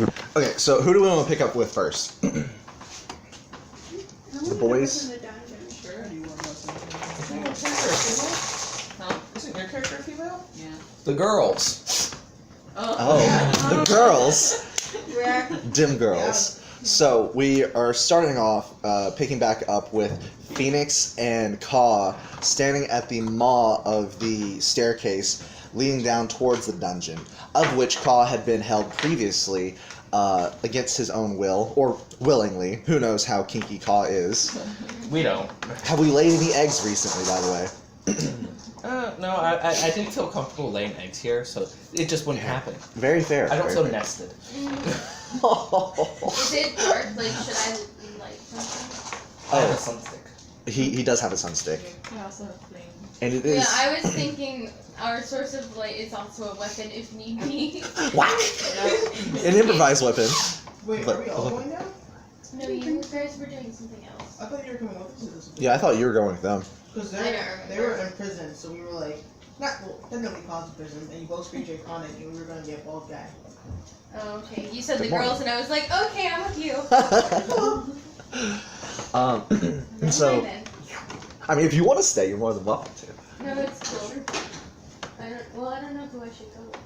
Okay, so who do we want to pick up with first? The boys? Sure. Do you want to Isn't your character female? Yeah. The girls. Oh. The girls. Where? Dim girls. So we are starting off picking back up with Phoenix and Caw standing at the maw of the staircase leading down towards the dungeon, of which Caw had been held previously against his own will, or willingly. Who knows how kinky Caw is. We don't. Have we laid any eggs recently, by the way? No, I didn't feel comfortable laying eggs here, so it just wouldn't happen. Very fair. I don't very feel fair. nested. Is it dark? Like, should I light something? I have a sunstick. He does have a sunstick. I also have flame. And it is... Yeah, I was thinking our source of light is also a weapon if need be. Whack! An improvised weapon. Wait, But- are we all going down? No, you guys were doing something else. I thought you were coming with us to this. Yeah, I thought you were going with them. Because I don't they were in prison, so we were like, technically cause of prison, and you both screamed your con and we were going to get bald guy. Oh, okay, you said Good the morning. girls, and I was like, okay, I'm with you. And so, Then. I mean, if you want to stay, you're more than welcome to. No, it's cool. I don't know who I should go with.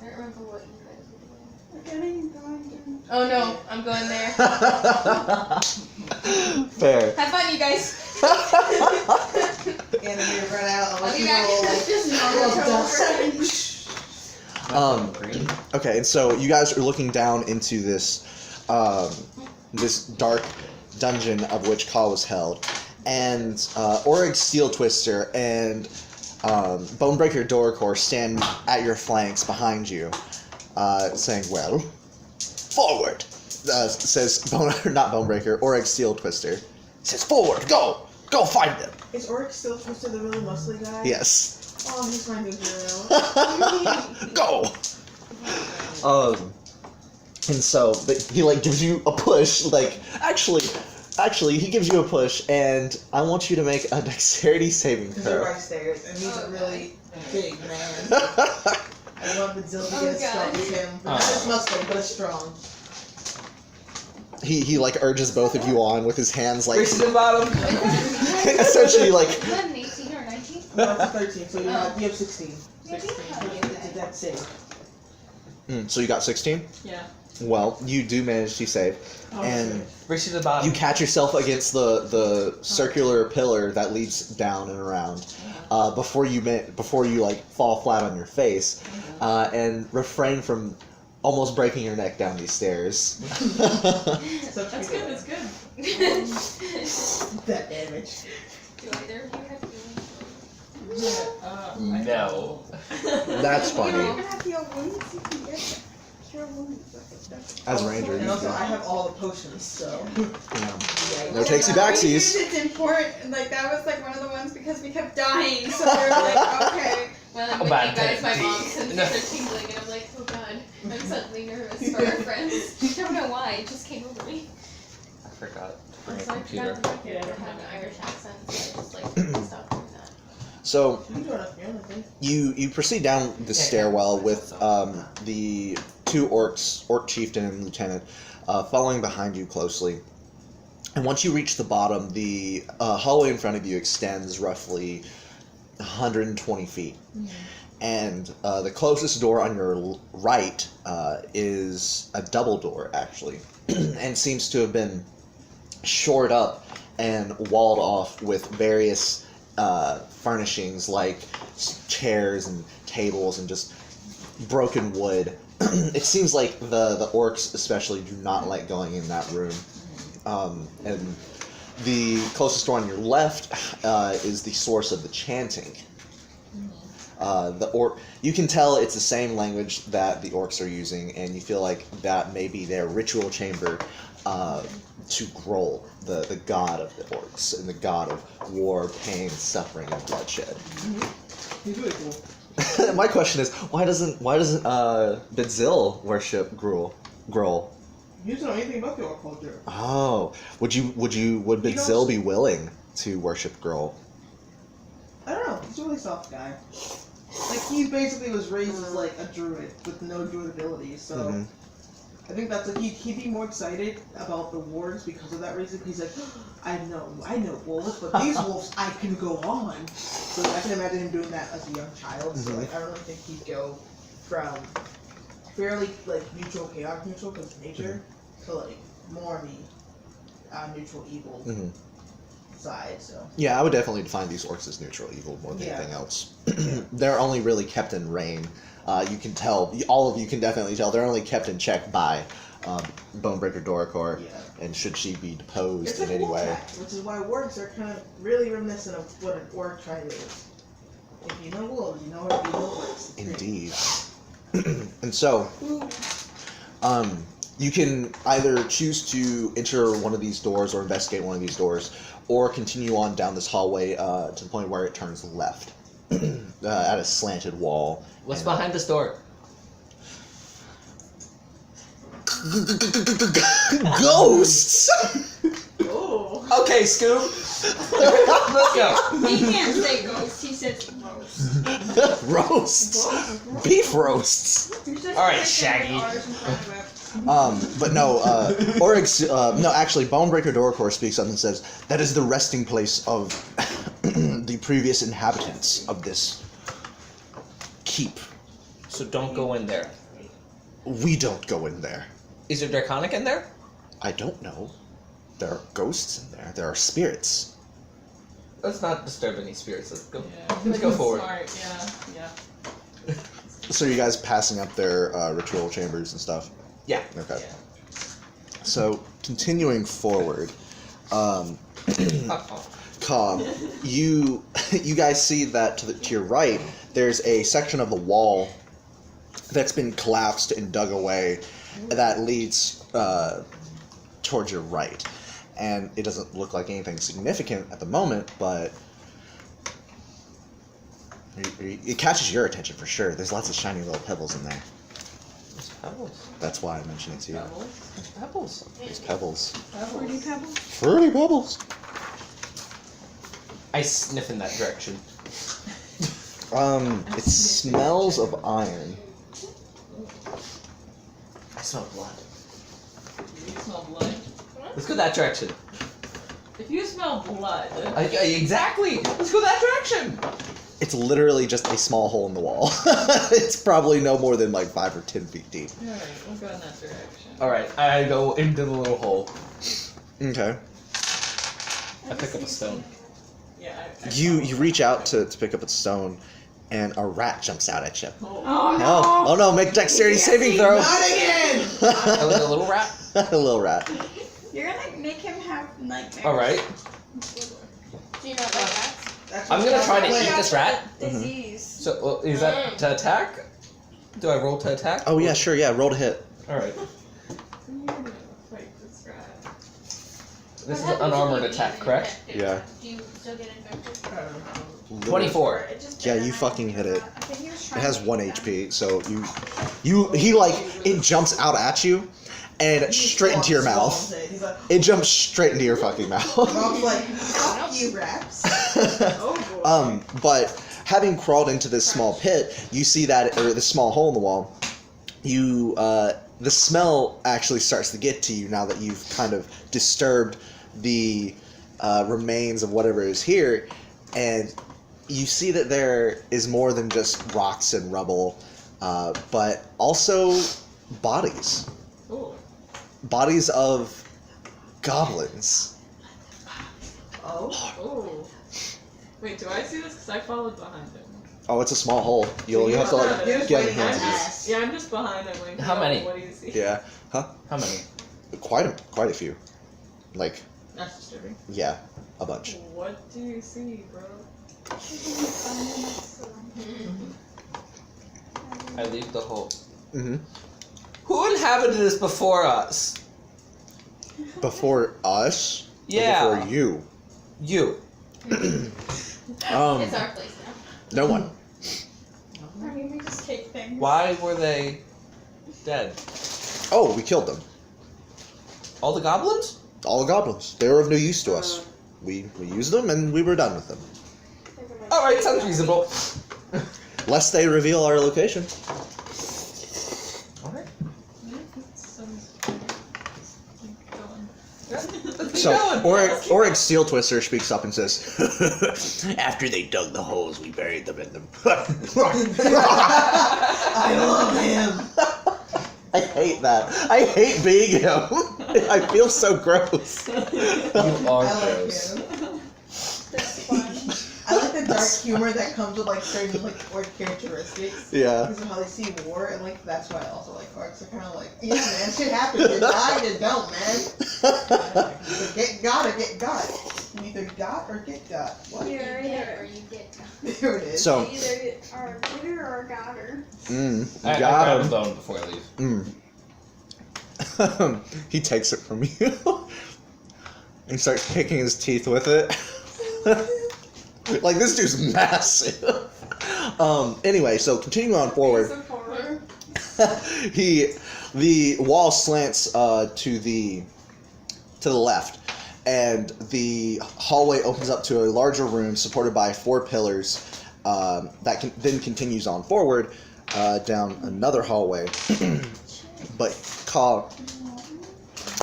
I don't remember what you guys were doing. Oh no, I'm going there. Fair. Have fun, you guys. And then we run out of I'll be people back. like, Just normal trouble. Green. Okay, and so you guys are looking down into this, this dark dungeon of which Caw was held, and Auric's Steel Twister and Bonebreaker Dorrokor stand at your flanks behind you, saying, "Well, forward," says not Bonebreaker, Auric's Steel Twister says, "Forward, go find them." is Oryx still twisted the really muscly guy? Yes. Oh, he's my new hero. Go. And so he like gives you a push. Like actually, he gives you a push, and I want you to make a dexterity saving Because they're throw. right stairs, and he's a really big man. I want Bidzill to Oh, get as strong God. as him. Not as muscular, but as strong. He like urges both of you on with his hands like Race to the bottom. essentially like Is that an 18 or 19? No, it's a 13, so you have 16. Yeah, 16. It's a dex save. so you got 16. Yeah. Well, you do manage to save, and Race to the bottom. you catch yourself against the circular pillar that leads down and around. Before you like fall flat on your face, and refrain from almost breaking your neck down these stairs. That's good, that's good. That damage. Do either of you have feelings? No. That's funny. As Also- ranger, and you also can- I have all the potions, so. No takesy backsies. It's important. Like that was like one of the ones because we kept dying, so we were like, okay. Well, I'm How with bad you guys, can my it be? mom senses are tingling, and I'm like, oh god, I'm suddenly nervous for our friends. I don't know why, it just came over me. I forgot. I'm My sorry, I computer. forgot that my character had an Irish accent, so I just like stopped doing that. So You can do it on your own, I think. you proceed down the stairwell with the two orcs, orc chieftain and lieutenant, following behind you closely. And once you reach the bottom, the hallway in front of you extends roughly 120 feet. And the closest door on your right is a double door, actually, and seems to have been shored up and walled off with various furnishings like chairs and tables and just broken wood. It seems like the orcs especially do not like going in that room. And the closest door on your left is the source of the chanting. You can tell it's the same language that the orcs are using, and you feel like that may be their ritual chamber to Groll, the god of the orcs, and the god of war, pain, suffering, and bloodshed. He's really cool. My question is, why doesn't Bidzill worship Groll? You don't know anything about the orc culture. Oh, would Bidzill be willing to worship Groll? I don't know. He's a really soft guy. Like, he basically was raised as, like, a druid with no druid abilities, so... I think that's like he'd be more excited about the wards because of that reason. He's like, I know wolves, but these wolves I can go on. So I can imagine him doing that as a young child. So like I don't really think he'd go from fairly like neutral, chaotic neutral because of nature to like more on the neutral evil side. So Yeah, I would definitely define these orcs as neutral evil more than anything else. They're only really kept in rein. You can tell, all of you can definitely tell, they're only kept in check by Bonebreaker Dorrokor, and should she be deposed it's in like any way. wolf, which is why wargs are kind of really reminiscent of what an orc tribe is. If you know wolves, you know what evil works. Indeed. And so, you can either choose to enter one of these doors or investigate one of these doors, or continue on down this hallway to the point where it turns left at a slanted wall. What's behind this door? Ghosts! Oh. Okay, Scoob. Let's go. He can't say ghost, he says roast. Roasts. Beef roasts. Alright, Shaggy. But no, Oryx, no, actually, Bonebreaker Dorrokor speaks up and says, that is the resting place of the previous inhabitants of this keep. So don't go in there. We don't go in there. Is there Draconic in there? I don't know. There are ghosts in there. There are spirits. Let's not disturb any spirits. Let's go. Yeah. Let's go forward. Smart. Yeah. So you guys passing up their ritual chambers and stuff? Yeah. Okay. So, continuing forward, Caw, you guys see that to your right, there's a section of the wall that's been collapsed and dug away that leads towards your right. And it doesn't look like anything significant at the moment, but it catches your attention for sure. There's lots of shiny little pebbles in there. There's pebbles. That's why I mentioned it to you. There's pebbles. There's pebbles. Fruity pebbles? Fruity pebbles. I sniff in that direction. It smells of iron. I smell blood. You smell blood? Let's go that direction. If you smell blood... Exactly! Let's go that direction! It's literally just a small hole in the wall. It's probably no more than like 5 or 10 feet deep. Alright, we'll go in that direction. Alright, I go into the little hole. Okay. I pick up a stone. Yeah, You reach out to pick up a stone, and a rat jumps out at you. Oh no! Oh no! Make dexterity saving throw. Not again! A little rat? A little rat. You're gonna make him have nightmares. Alright. Do you not like rats? I'm gonna try to eat this rat. Disease. So, is that to attack? Do I roll to attack? Oh yeah, sure. Yeah, roll to hit. Alright. I'm gonna fight this rat. This is an unarmored attack, correct? Yeah. Do you still get infected? 24. Yeah, you fucking hit it. I think he was It trying has to 1 eat HP, so it jumps out at you, and straight into your mouth. He's like, It jumps straight into your fucking mouth. Rob's like, fuck you, raps. Oh boy. But having crawled into this small pit, you see that, or this small hole in the wall, the smell actually starts to get to you now that you've kind of disturbed the remains of whatever is here, and you see that there is more than just rocks and rubble, but also bodies. Ooh. Bodies of goblins. Oh. Ooh. Wait, do I see this? Because I followed behind him. Oh, it's a small hole. You'll have to like You're just get on waiting your hands. on and us. Yeah, I'm just behind him. Like, How many? What do you see? Yeah. Huh? How many? Quite a few. Like, That's disturbing. yeah, a bunch. What do you see, bro? I leave the hole. Mm-hmm. Who inhabited this before us? Before us? Or Yeah. before you? You. It's our place now. No one. I mean, we just take things. Why were they dead? Oh, we killed them. All the goblins? All the goblins. They were of no use to us. We used them and we were done with them. Alright, sounds reasonable. Lest they reveal our location. Alright. Sounds So, Auric Steel Twister speaks up and says, "After they dug the holes, we buried them in them." I love him. I hate that. I hate being him. I feel so gross. You are I like gross. him. That's fun. I like the dark humor that comes with like certain like orc characteristics. Yeah. Because of how they see war, and like that's why I also like orcs. They're kind of like, yeah, man, shit happens. You die, you don't, man. Either get got or get got. You either got or get got. What? You're You either get or you get. There it is. So, you either are a gooder or a godder. I got grab a him. bone before I leave. He takes it from you and starts picking his teeth with it. Like, this dude's massive. Anyway, so continuing on forward, Piece of horror. the wall slants to the left, and the hallway opens up to a larger room supported by 4 pillars that then continues on forward down another hallway. But Caw,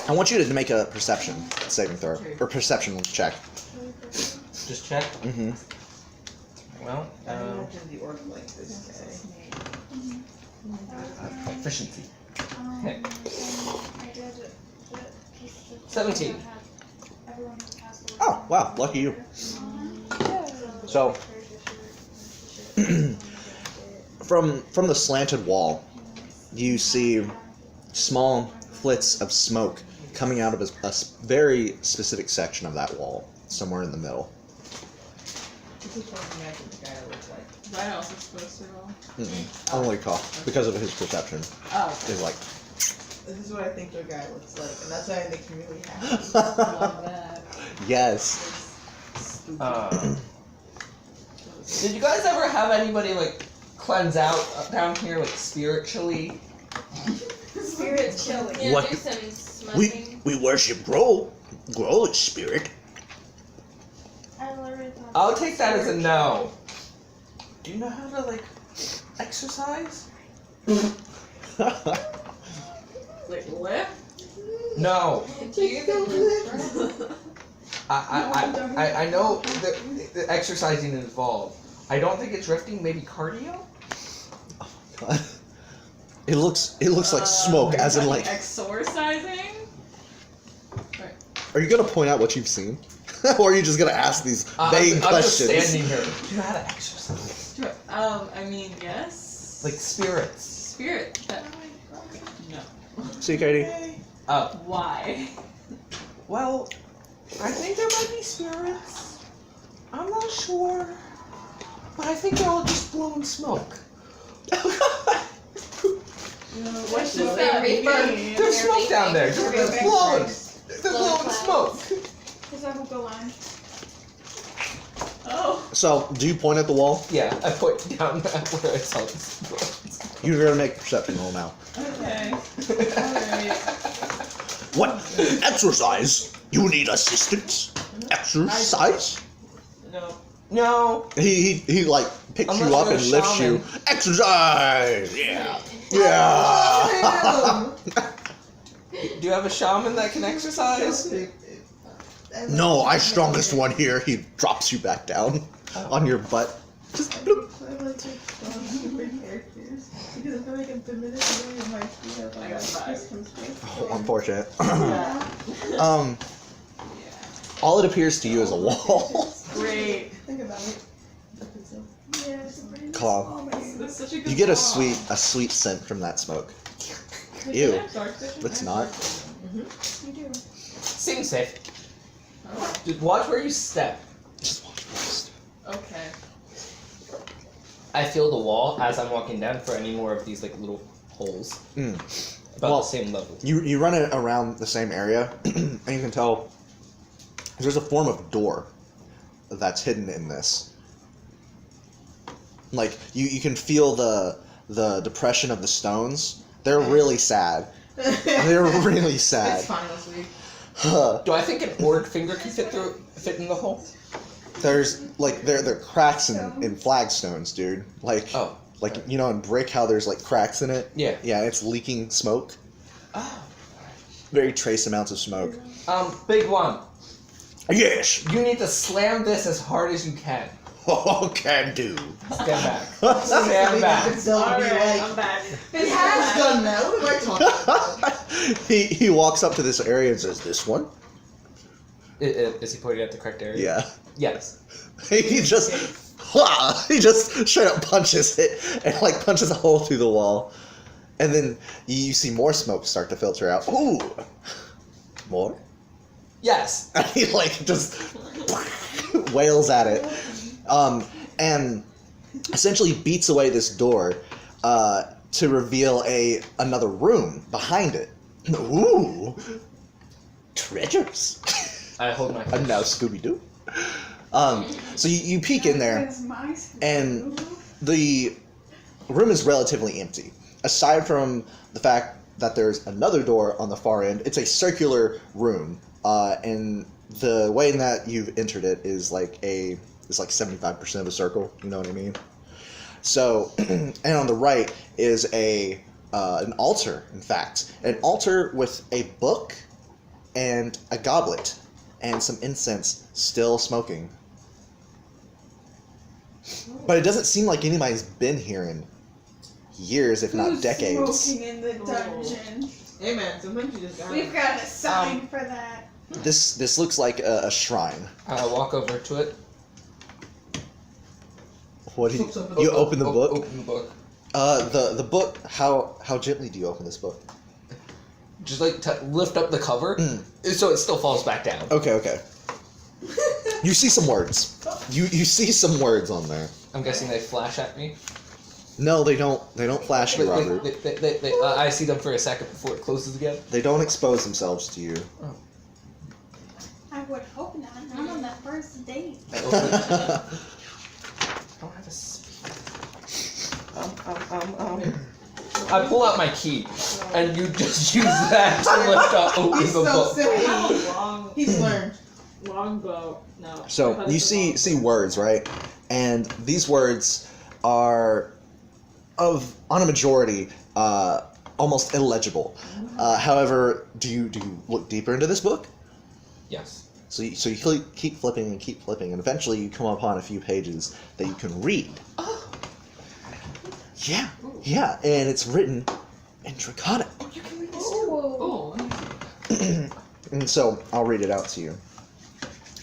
I want you to make a perception saving throw or perception check. Just check. Mm-hmm. Well, I imagine the orc like this proficiency. I did the piece of 17. that had everyone who passed away. Oh, wow, lucky you. So, from the slanted wall, you see small flits of smoke coming out of a very specific section of that wall, somewhere in the middle. This is what I imagine the guy looks like. Is that also supposed to roll? Only Caw, because of his perception, Oh, is like. this is what I think the guy looks like, and that's why it makes me really happy. Love that. Yes. Did you guys ever have anybody like cleanse out down here, like spiritually? Spirit chilling. Yeah, What do the- some smudging. We worship Grohl. Grohl is spirit. I literally thought I'll take that as a no. Do you know how to like exercise? Like lift? No. Do you even I know the exercising is involved. I don't think it's lifting. Maybe cardio. It looks like smoke, as in like. Exorcising? Are you gonna point out what you've seen, or are you just gonna ask these vague I'm questions? just standing here. Do you know how to exercise? I mean, yes. Like spirits. Spirit. No. See, Katie. Oh. Why? Well, I think there might be spirits. I'm not sure. But I think they're all just blowing smoke. What does They're that mean? reaper. There's smoke down there. Just They're blowing. vampires. They're blowing smoke. Is that who go on? Oh. So, do you point at the wall? Yeah, I put down where I saw this. You're gonna make a perception roll now. Okay. Alright. What? Exercise? You need assistance? Exercise? No. No. He like picks Unless you up you're and a lifts shaman. you. Exercise! Yeah. Yeah. Do you have a shaman that can exercise? No, I strongest one here. He drops you back down on your butt. Just bloop. I like the strong super characters. Because I feel like at the minute I'm my speed up, I got 5. Oh, unfortunate. Yeah. All it appears to you is a wall. Great. Think about it. Caw. That's such a good You get a song. sweet scent from that smoke. Did Ew. you have dark vision? It's I not. have dark vision. You do. Seems safe. Oh. Just watch where you step. Just watch first. Okay. I feel the wall as I'm walking down for any more of these like little holes. Mm. About Well, the same level. You run it around the same area, and you can tell there's a form of door that's hidden in this. Like you can feel the depression of the stones. They're really sad. They're really It's sad. fine this week. Do I think an orc finger can fit in the hole? There's like there are cracks in flagstones, dude. Like Oh. like in brick how there's like cracks in it. Yeah. Yeah, it's leaking smoke. Oh. very trace amounts of smoke. Big one. Yes! You need to slam this as hard as you can. Oh, can do. Stand back. Stand back. Bidzill would be like, I'm back. it has done that. What am I talking about? he walks up to this area and says, "This one?" Is he pointing at the correct area? Yeah. Yes. He just straight up punches it and like punches a hole through the wall. And then you see more smoke start to filter out. Ooh. More? Yes. And he like just wails at it. And essentially beats away this door to reveal another room behind it. Ooh. Treasures. I hold my And now Scooby-Doo. So you peek in there, and the room is relatively empty. Aside from the fact that there's another door on the far end, it's a circular room, and the way that you've entered it is like 75% of a circle. You know what I mean? So, and on the right is an altar. In fact, an altar with a book and a goblet and some incense still smoking. But it doesn't seem like anybody's been here in years, if not decades. Smoking in the dungeon. Hey man, sometimes you just gotta. We've got a sign for that. This looks like a shrine. I walk over to it. What do you open the book? Open the book. The book. How gently do you open this book? Just like lift up the cover, so it still falls back down. Okay. You see some words. You see some words on there. I'm guessing they flash at me. No, they don't. They don't flash you, Robert. I see them for a second before it closes again. They don't expose themselves to you. Oh. I would hope not. I'm on that first date. I open it. I don't have a speaker. I pull out my key, and you just use that to lift up, open He's the so book. silly. He's learned. Longbow. No. So you see words, right? And these words are on a majority almost illegible. However, do you look deeper into this book? Yes. So you keep flipping, and eventually you come upon a few pages that you can read. Oh. Yeah, and it's written in Draconic. Oh, you can read this too. Oh. And so I'll read it out to you.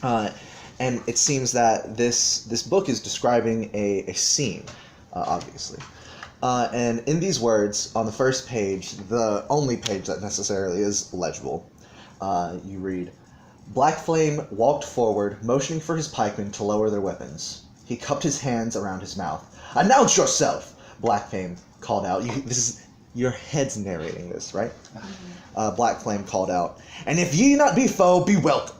And it seems that this book is describing a scene, obviously. And in these words, on the first page, the only page that necessarily is legible, you read, Black Flame walked forward, motioning for his pikemen to lower their weapons. He cupped his hands around his mouth. "Announce yourself!" Black Flame called out. Your head's narrating this, right? Black Flame called out, "And if ye not be foe, be welcome."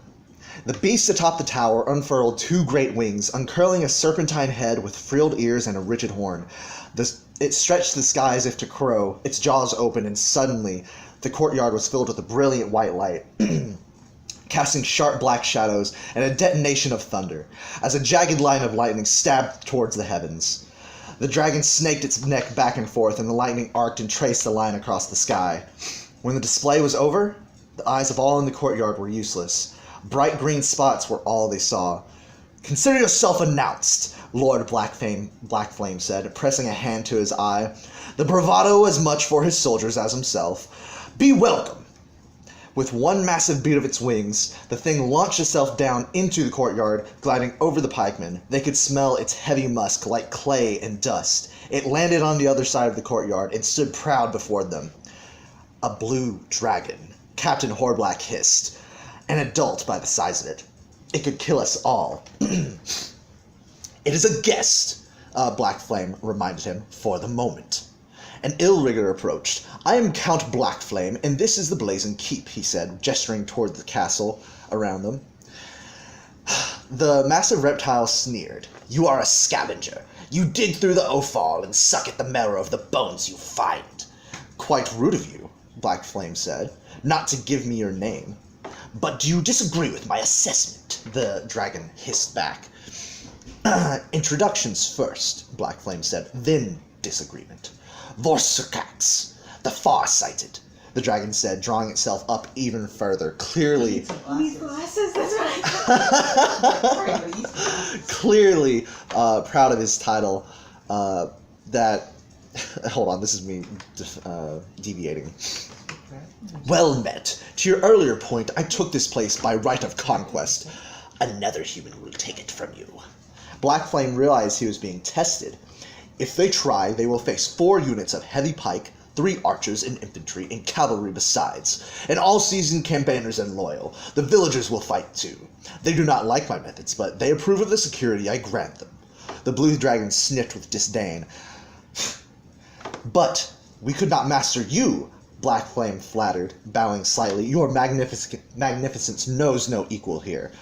The beast atop the tower unfurled two great wings, uncurling a serpentine head with frilled ears and a rigid horn. It stretched the sky as if to crow, its jaws open, and suddenly the courtyard was filled with a brilliant white light, casting sharp black shadows and a detonation of thunder, as a jagged line of lightning stabbed towards the heavens. The dragon snaked its neck back and forth, and the lightning arced and traced a line across the sky. When the display was over, the eyes of all in the courtyard were useless. Bright green spots were all they saw. "Consider yourself announced," Lord Black Flame said, pressing a hand to his eye. "The bravado as much for his soldiers as himself. Be welcome." With one massive beat of its wings, the thing launched itself down into the courtyard, gliding over the pikemen. They could smell its heavy musk like clay and dust. It landed on the other side of the courtyard and stood proud before them. "A blue dragon," Captain Horblack hissed. "An adult by the size of it. It could kill us all." "It is a guest," Black Flame reminded him, "for the moment." An ill-rigger approached. "I am Count Black Flame, and this is the Blazing Keep," he said, gesturing toward the castle around them. The massive reptile sneered. "You are a scavenger. You dig through the offal and suck at the marrow of the bones you find." "Quite rude of you," Black Flame said, "not to give me your name." "But do you disagree with my assessment?" the dragon hissed back. "Introductions first," Black Flame said, "then disagreement. Vorsukax, the far-sighted. the dragon said, drawing itself up even further. Clearly, Glasses, that's what I clearly proud of his title. That, hold on, this is me deviating. Well met. To your earlier point, I took this place by right of conquest. Another human will take it from you. Black Flame realized he was being tested. If they try, they will face 4 units of heavy pike, 3 archers and infantry, and cavalry besides, and all seasoned campaigners and loyal. The villagers will fight too. They do not like my methods, but they approve of the security I grant them. The blue dragon sniffed with disdain. But we could not master you, Black Flame flattered, bowing slightly. Your magnificence knows no equal here.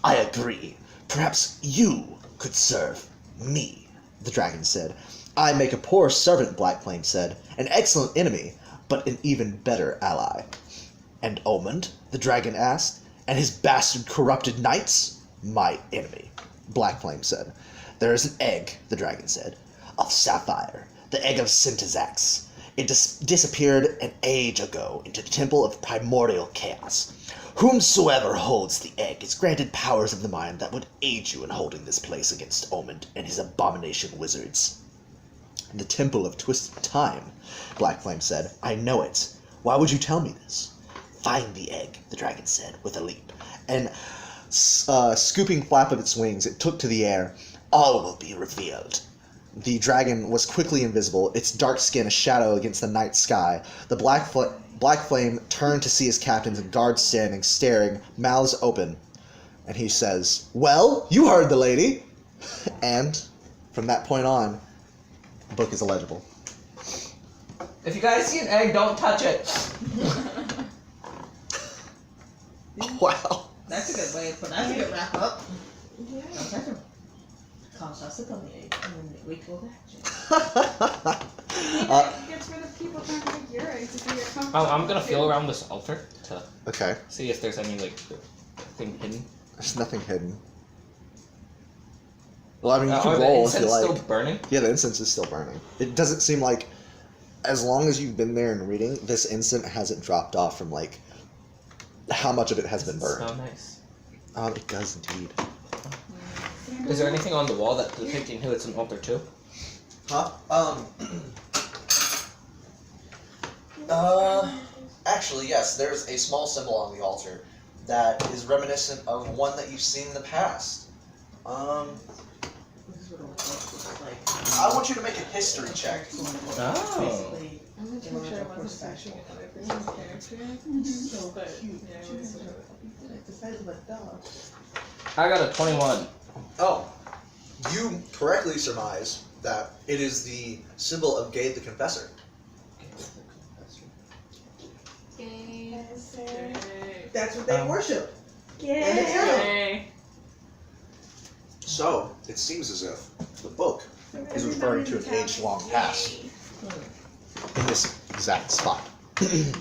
I agree. Perhaps you could serve me, the dragon said. I make a poor servant, Black Flame said. An excellent enemy, but an even better ally. And Omund, the dragon asked. And his bastard corrupted knights? My enemy, Black Flame said. There is an egg, the dragon said, of sapphire, the egg of Syntazax. It disappeared an age ago into the temple of primordial chaos. Whomsoever holds the egg is granted powers of the mind that would aid you in holding this place against Omund and his abomination wizards. The Temple of Twisted Time, Black Flame said. I know it. Why would you tell me this? Find the egg, the dragon said, with a leap. And scooping flap of its wings, it took to the air. All will be revealed. The dragon was quickly invisible, its dark skin a shadow against the night sky. The Black Flame turned to see his captains and guards standing, staring, mouths open. And he says, well, you heard the lady. And from that point on, the book is illegible. If you guys see an egg, don't touch it. Wow. That's a good way to put that. That's a good wrap up. Yeah. Don't touch him. Cause us a egg and then wait till action. gets rid of people trying to make Yuri to be your comfort. I'm gonna feel around this altar to Okay. see if there's any thing hidden. There's nothing hidden. Well, I mean, you Are can the roll if you incense like. still burning? Yeah, the incense is still burning. It doesn't seem like, as long as you've been there and reading, this incense hasn't dropped off from, like, how much of it has been burned. Smell nice. It does indeed. Is there anything on the wall that's depicting who it's an altar to? Huh? Actually, yes, there's a small symbol on the altar that is reminiscent of one that you've seen in the past. This is what it looks like. I want you to make a history check. Oh. Basically, I'm gonna make sure I wasn't searching if other person's character. so But, cute. yeah, it was sort of- Like the size of a dog. I got a 21. Oh, you correctly surmise that it is the symbol of Gade the Confessor. Yay. That's what they worship. Yay. So, it seems as if the book is referring to an age-long past in this exact spot. Yeah.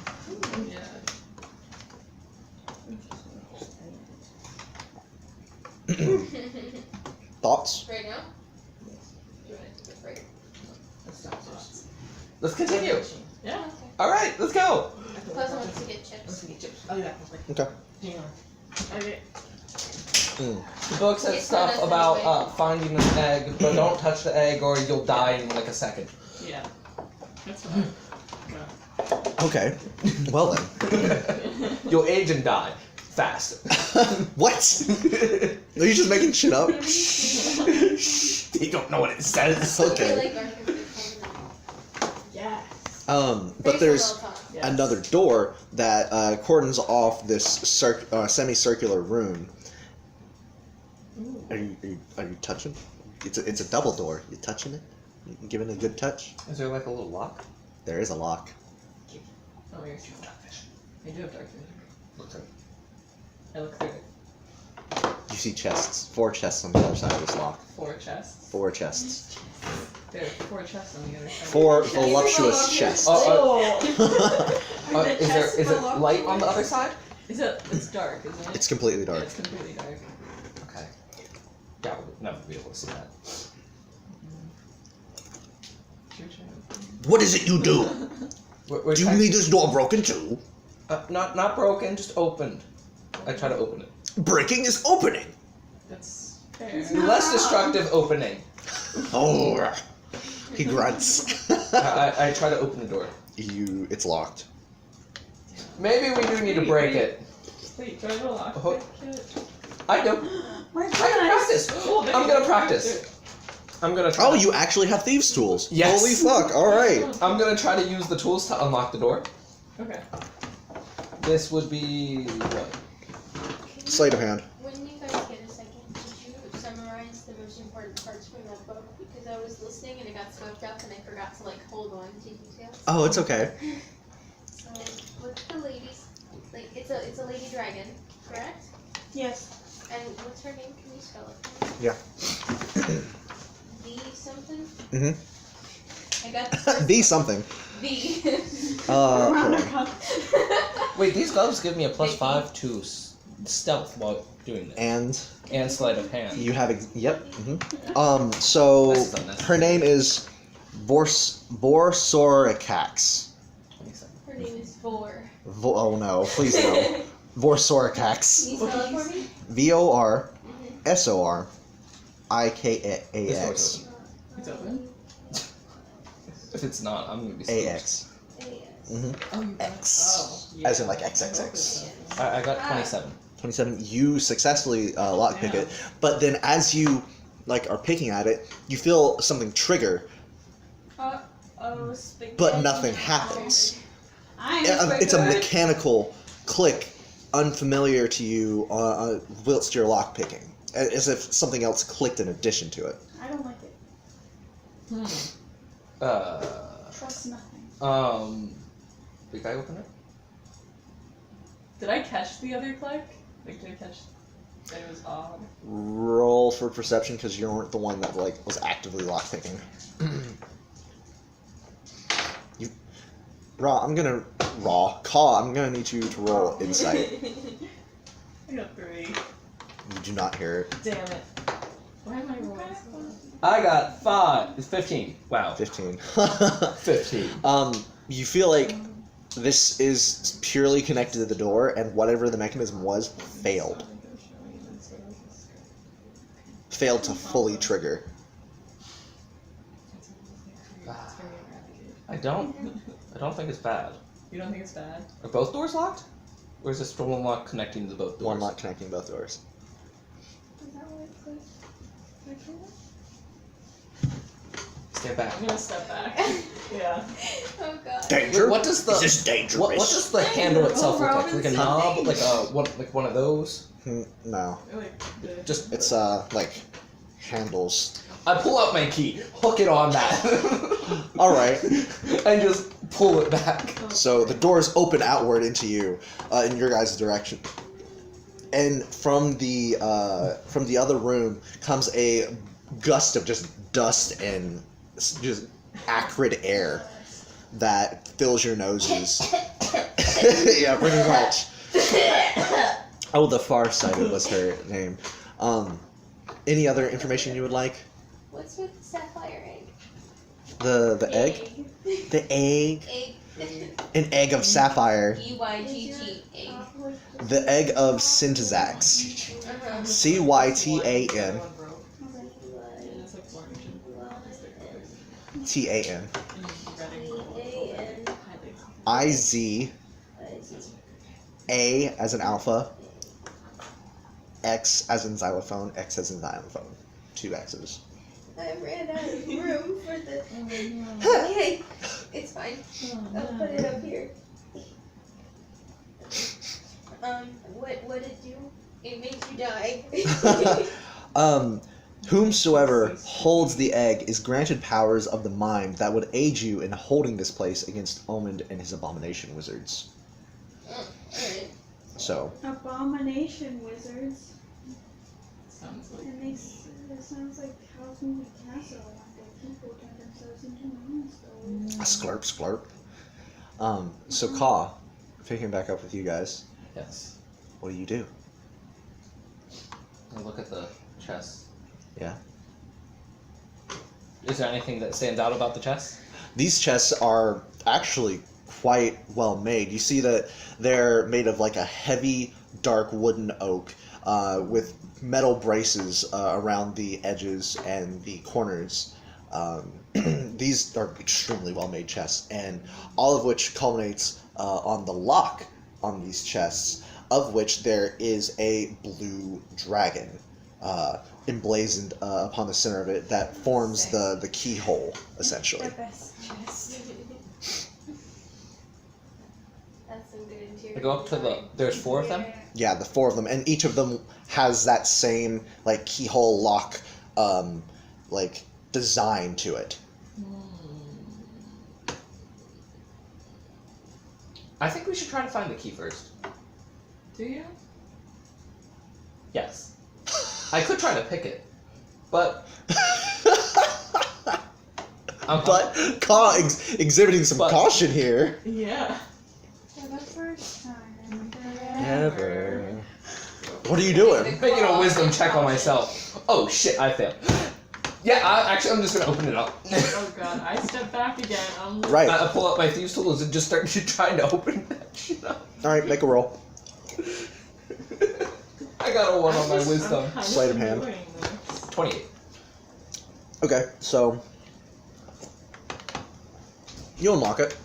Thoughts? Right now? Let's continue. Yeah. Alright, let's go. Plus I want to get Let's chips. get chips. Oh yeah. Okay. Hang on. Okay. The book says Yes, stuff that's about anyway. finding an egg, but don't touch the egg or you'll die in like a second. Yeah. That's fine. Okay. Well then. You'll age and die. Fast. What? Are you just making shit up? You don't know what it says. Okay. Yes. But there's Yes. another door that cordons off this semicircular room. Are you touching? It's a double door. You touching it? You giving it a good touch? Is there like a little lock? There is a lock. Oh, you're too dark vision. I do have dark vision. Okay. I look through it. You see chests. 4 chests on the other side of this lock. 4 chests. 4 chests. There are 4 chests on the other side. 4 voluptuous chests. Is chest it below. light on the other side? It's dark, isn't it? It's completely Yeah, dark. it's completely dark. Okay. Yeah, we'll never be able to see that. It's your turn. What is it you do? We're Do you need this door broken too? Not broken, just opened. I try to open it. Breaking is opening. That's fair. Less destructive opening. Oh, he grunts. I try to open the door. It's locked. Maybe we do need to break it. Wait, do I have a lock? Oh. I do. My I can practice. Oh, I'm gonna practice. I'm gonna try. Oh, you actually have thieves' tools. Yes. Holy fuck! All right. I'm gonna try to use the tools to unlock the door. Okay. This would be what? Sleight of hand. When you guys get a second, could you summarize the most important parts from that book? Because I was listening and it got swept up and I forgot to like hold on to details. Oh, it's okay. So what's the lady's like? It's a lady dragon, correct? Yes. And what's her name? Can you spell it for me? Yeah. V something. Mhm. I got the first Be one. something. V. Hold on. Wait, these gloves give me a +5 to stealth while doing this, And and sleight of hand. you have yep. So This is unnecessary. her name is Vorsorakax. 27. Her name is Vor. Oh no! Please no. Can you Vorsorakax. spell it for me? VORSORIKAX. It's open. If it's not, I'm gonna be AX. A-S. Mhm. Oh, you X. As in like XXX. I got 27. 27. You successfully lockpick it, but then as you are picking at it, you feel something trigger, but nothing happens. It's a mechanical click, unfamiliar to you whilst you're lockpicking, as if something else clicked in addition to it. I don't like it. Trust nothing. Did I open it? Did I catch the other click? Like, did I catch? It was odd. Roll for perception because you weren't the one that was actively lockpicking. Caw, I'm gonna need you to roll insight. I got 3. You do not hear it. Damn it. Why am I rolling so low? I got 5. It's 15. Wow. 15. 15. You feel like this is purely connected to the door, and whatever the mechanism was failed to fully trigger. I don't think it's bad. You don't think it's bad? Are both doors locked? Or is this one lock connecting to both doors? One lock connecting both doors. Is that what it's like? Stay back. I'm gonna step back. Yeah. Oh god. Danger? What does the Is this dangerous? what does the handle itself look like? Like a knob, like one of those. No, Just it's handles. I pull out my key, hook it on that, All right. and just pull it back. So the doors open outward into you, in your guys' direction, and from the other room comes a gust of just dust and just acrid air that fills your noses. Yeah, pretty much. Oh, the Farsighted was her name. Any other information you would like? What's with the sapphire egg? The egg? The egg? Egg. An egg of sapphire. EYGG. Egg. The egg of Syntazax. Uh-huh. CYTAN. TAN. IZ. A as in alpha. X as in xylophone. X as in xylophone. 2 X's. I ran out of room for the. Okay, it's fine. I'll put it up here. What it do? It makes you die. Whomsoever holds the egg is granted powers of the mind that would aid you in holding this place against Omond and his abomination wizards. Alright. So, Abomination wizards. Sounds like. That sounds like Howl's Moving Castle, where people turn themselves into monsters. sklurp, sklurp. So Caw, picking back up with you guys, Yes. what do you do? I look at the chest. Yeah. Is there anything that stands out about the chest? These chests are actually quite well made. You see that they're made of like a heavy, dark wooden oak with metal braces around the edges and the corners. These are extremely well made chests, and all of which culminates on the lock on these chests, of which there is a blue dragon emblazoned upon the center of it that forms the keyhole, essentially. The best chest. That's some good interior. I go up to there's 4 of them? Yeah, the 4 of them, and each of them has that same like keyhole lock like design to it. I think we should try to find the key first. Do you? Yes. I could try to pick it, but... But exhibiting some caution here. Yeah. For the first time. Never. What are you doing? I'm making a wisdom check on myself. Oh shit, I failed. Yeah, I'm just gonna open it up. Oh god, I step back again. Right. I pull out my thieves' tools and just start trying to open that shit up. Alright, make a roll. I got a 1 on my wisdom. Sleight of hand. 28. Okay, so you unlock it,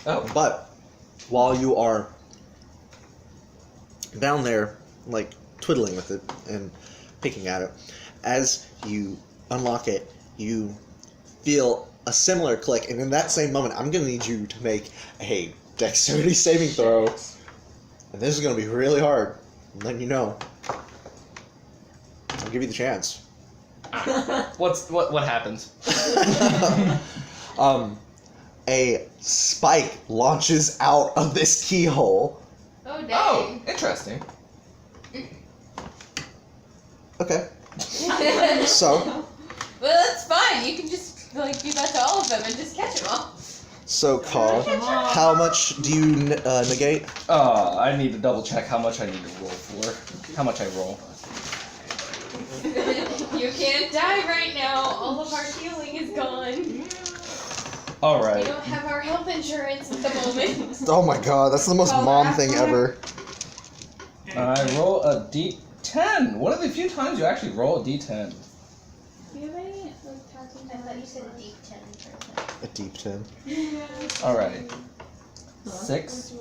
Oh. but while you are down there, like twiddling with it and picking at it, as you unlock it, you feel a similar click, and in that same moment, I'm going to need you to make a dexterity saving throw, and this is going to be really hard. I'm letting you know. I'll give you the chance. What happens? A spike launches out of this keyhole. Oh, dang. Oh, interesting. Okay. So, Well, that's fine. You can just like do that to all of them and just catch them all. so Caw, how much do you negate? I need to double check how much I need to roll for. How much I roll. You can't die right now. All of our healing is gone. We Alright. don't have our health insurance at the moment. Oh my god, that's the most mom thing ever. I roll a d10. One of the few times you actually roll a d10. Do you have any like tattoos? I thought you said a deep 10 for A deep 10. Alright. 6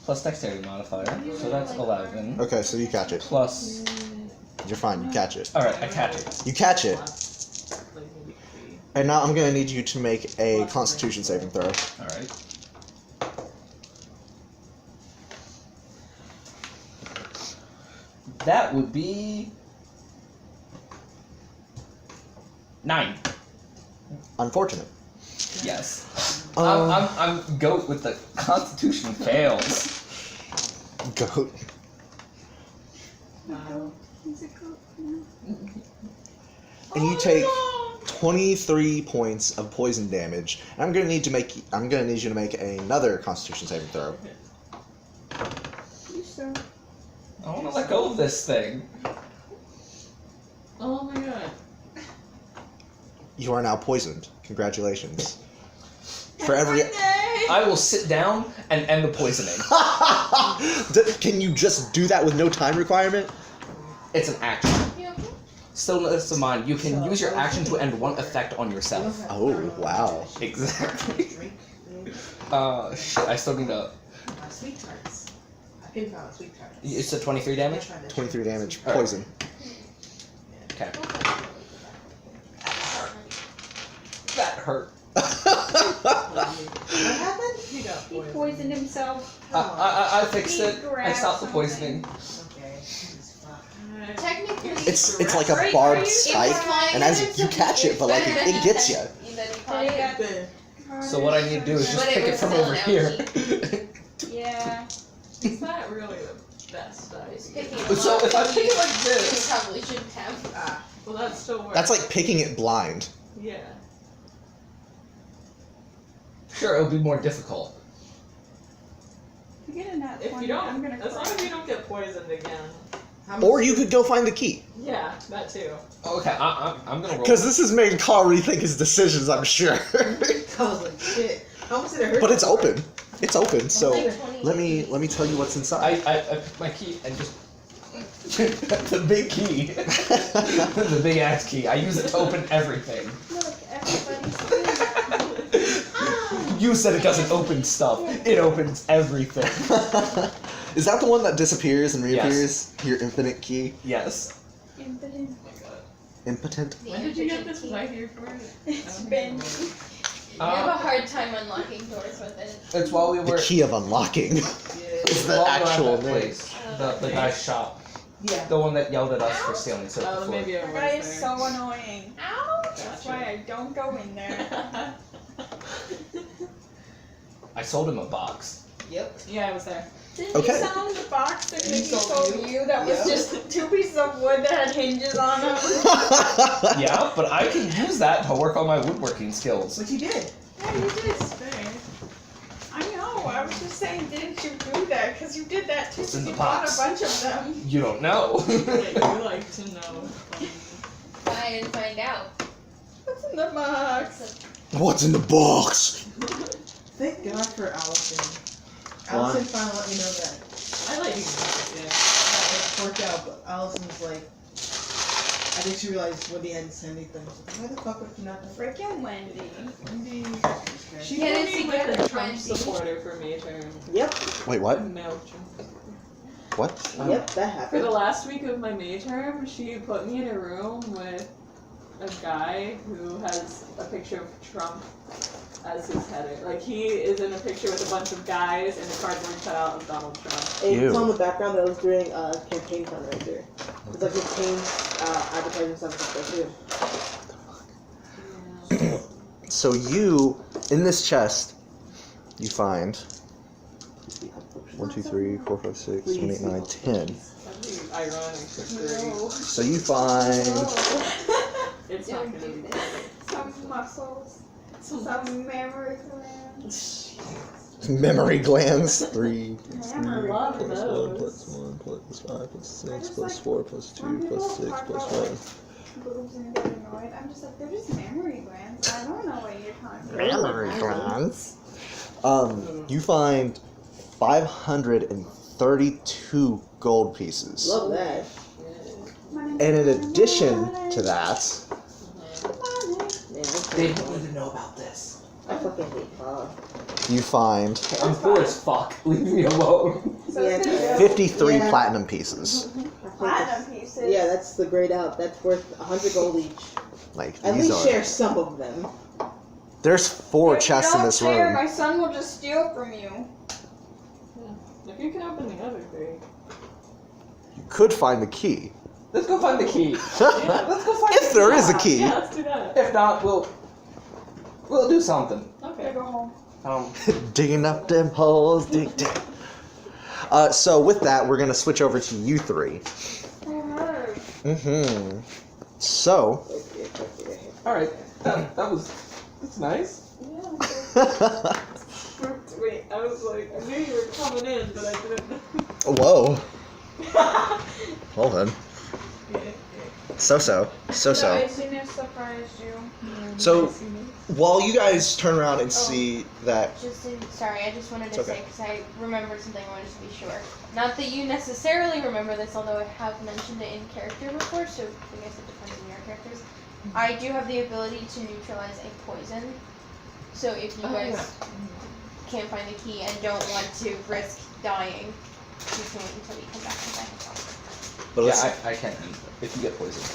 plus dexterity modifier, so that's 11. Okay, so you catch it. Plus. You're fine, you catch it. Alright, I catch it. You catch it. And now I'm gonna need you to make a Constitution saving throw. Alright. That would be 9. Unfortunate. Yes. Um, I'm goat with the Constitution fails. Goat. He's a goat. And you take 23 points of poison damage. And I'm gonna need you to make another Constitution saving throw. You start. I want to let go of this thing. Oh my god. You are now poisoned. Congratulations. For every I will sit down and end the poisoning. Can you just do that with no time requirement? It's an action. Yeah. Stillness of mind. You can use your action to end one effect on yourself. Oh, wow. Exactly. Drink. Shit, I still need a... Sweet tarts. I think about sweet tarts. It's a 23 damage? 23 damage. Alright. Poison. Okay. That hurt. What happened? He got He poisoned. poisoned himself. I fixed He it. I grabbed stopped the something. poisoning. Okay. He's fucked. Technically, It's like a Right, are barbed you spike, implying and as that you catch it, but like it gets you. Then you caught it. Good. So what I need to do is just But it pick it was from still over an here. Yeah. It's not really the best Just idea. picking it So up. if I pick it like You this... probably shouldn't have. Ah. Well, that still works. That's like picking it blind. Yeah. Sure, it'll be more difficult. To get a nat If 20, you I'm don't, gonna as long cry. as you don't get poisoned again. Or you could go find the key. Yeah, that too. Okay, I'm gonna roll. Because this has made Caw rethink his decisions, I'm sure. I was like, shit. How much did it hurt? But it's open. It's open. So Like 20 let me tell you what's inside. I picked my key and just the big key, the big ass key. I use it to open everything. Look, everybody's doing that. You said it doesn't open stuff. It opens everything. Is that the one that disappears and Yes. reappears? Your infinite key? Yes. Impotent. Impotent? When did you get this? Was I here for it? It's been. I have a hard time unlocking doors with it. It's while we The were. key of unlocking. Is the while we were at actual that name. place, the guy's shop. Yeah. The one that yelled at us for stealing soap Oh, before. maybe I That was guy there. is so annoying. Ow! That's why I don't go in there. I sold him a box. Yep. Yeah, I was there. Didn't Okay. you sell him the box that And he he sold sold you that was Yeah. just 2 pieces of wood that had hinges on them? Yeah, but I can use that to work on my woodworking skills. But you did. Yeah, you did. I know, I was just saying, didn't you do that? Because you did that too, It's in because the you bought box. a bunch of them. You don't know. Wait, you like to know. Try and find out. What's in the box? What's in the box? Thank God for Allison. Why? Allison finally let me know that. I like you. Yeah. It worked out, but Allison's like, I think she realized Wendy hadn't said anything. She's like, why the fuck would you not have Freaking Wendy. She Get put it me with together, a Trump Wendy. supporter for May term. Yep, Wait, what? Male Trump. What? yep, that For happened. the last week of my May term, she put me in a room with a guy who has a picture of Trump as his header. Like, he is in a picture with a bunch of guys and a cardboard cutout of Donald Trump. Ew. It's on the background that I was doing a campaign fundraiser. It's like campaign advertising stuff like that too. Yeah. So you, in this chest, you find 1, 2, 3, 4, 5, 6, 7, 8, 9, 10. That'd be ironic for free. So you find It's not gonna be good. Some muscles. Some memory glands. memory glands. 3, Memory. Love 1 those. plus 1 plus 5 plus I 6 just plus like- 4 plus 2 when plus people 6 talk plus about, 1. Boobs and get annoyed. I'm just like, they're just memory glands. I don't know what you're talking about. Memory glands. You find 532 gold pieces. Love that. And in addition to that, Man, They don't need to know about this. I fucking hate Bob. you find I'm poor as fuck. Leave me alone. So it's gonna Yeah. go 53 Yeah. platinum pieces. platinum pieces. Yeah, that's the grayed out. That's worth 100 gold each. Like, At these least are. share some of them. There's 4 If chests you in don't this share, room. my son will just steal from you. If you can open the other 3. You could find the key. Let's go find the key. Yeah. Let's go find If there is a key. Yeah, let's do that. If not, we'll do something. Okay. Go home. Digging up them holes, dig. So with that, we're gonna switch over to you 3. Mm-hmm. So, All right. That's nice. Wait, I was like, I knew you were coming in, but I didn't. whoa. Hold on. Yeah. So. The iciness surprised you. So, while you guys turn around and see that, Sorry, I just wanted It's to okay. say, because I remembered something, I wanted to be sure. Not that you necessarily remember this, although I have mentioned it in character before, so I guess it depends on your characters. I do have the ability to neutralize a poison. So if you guys can't find the key and don't want to risk dying, you can wait until we come back and find the but let's, Yeah, I can't eat if you get poisoned.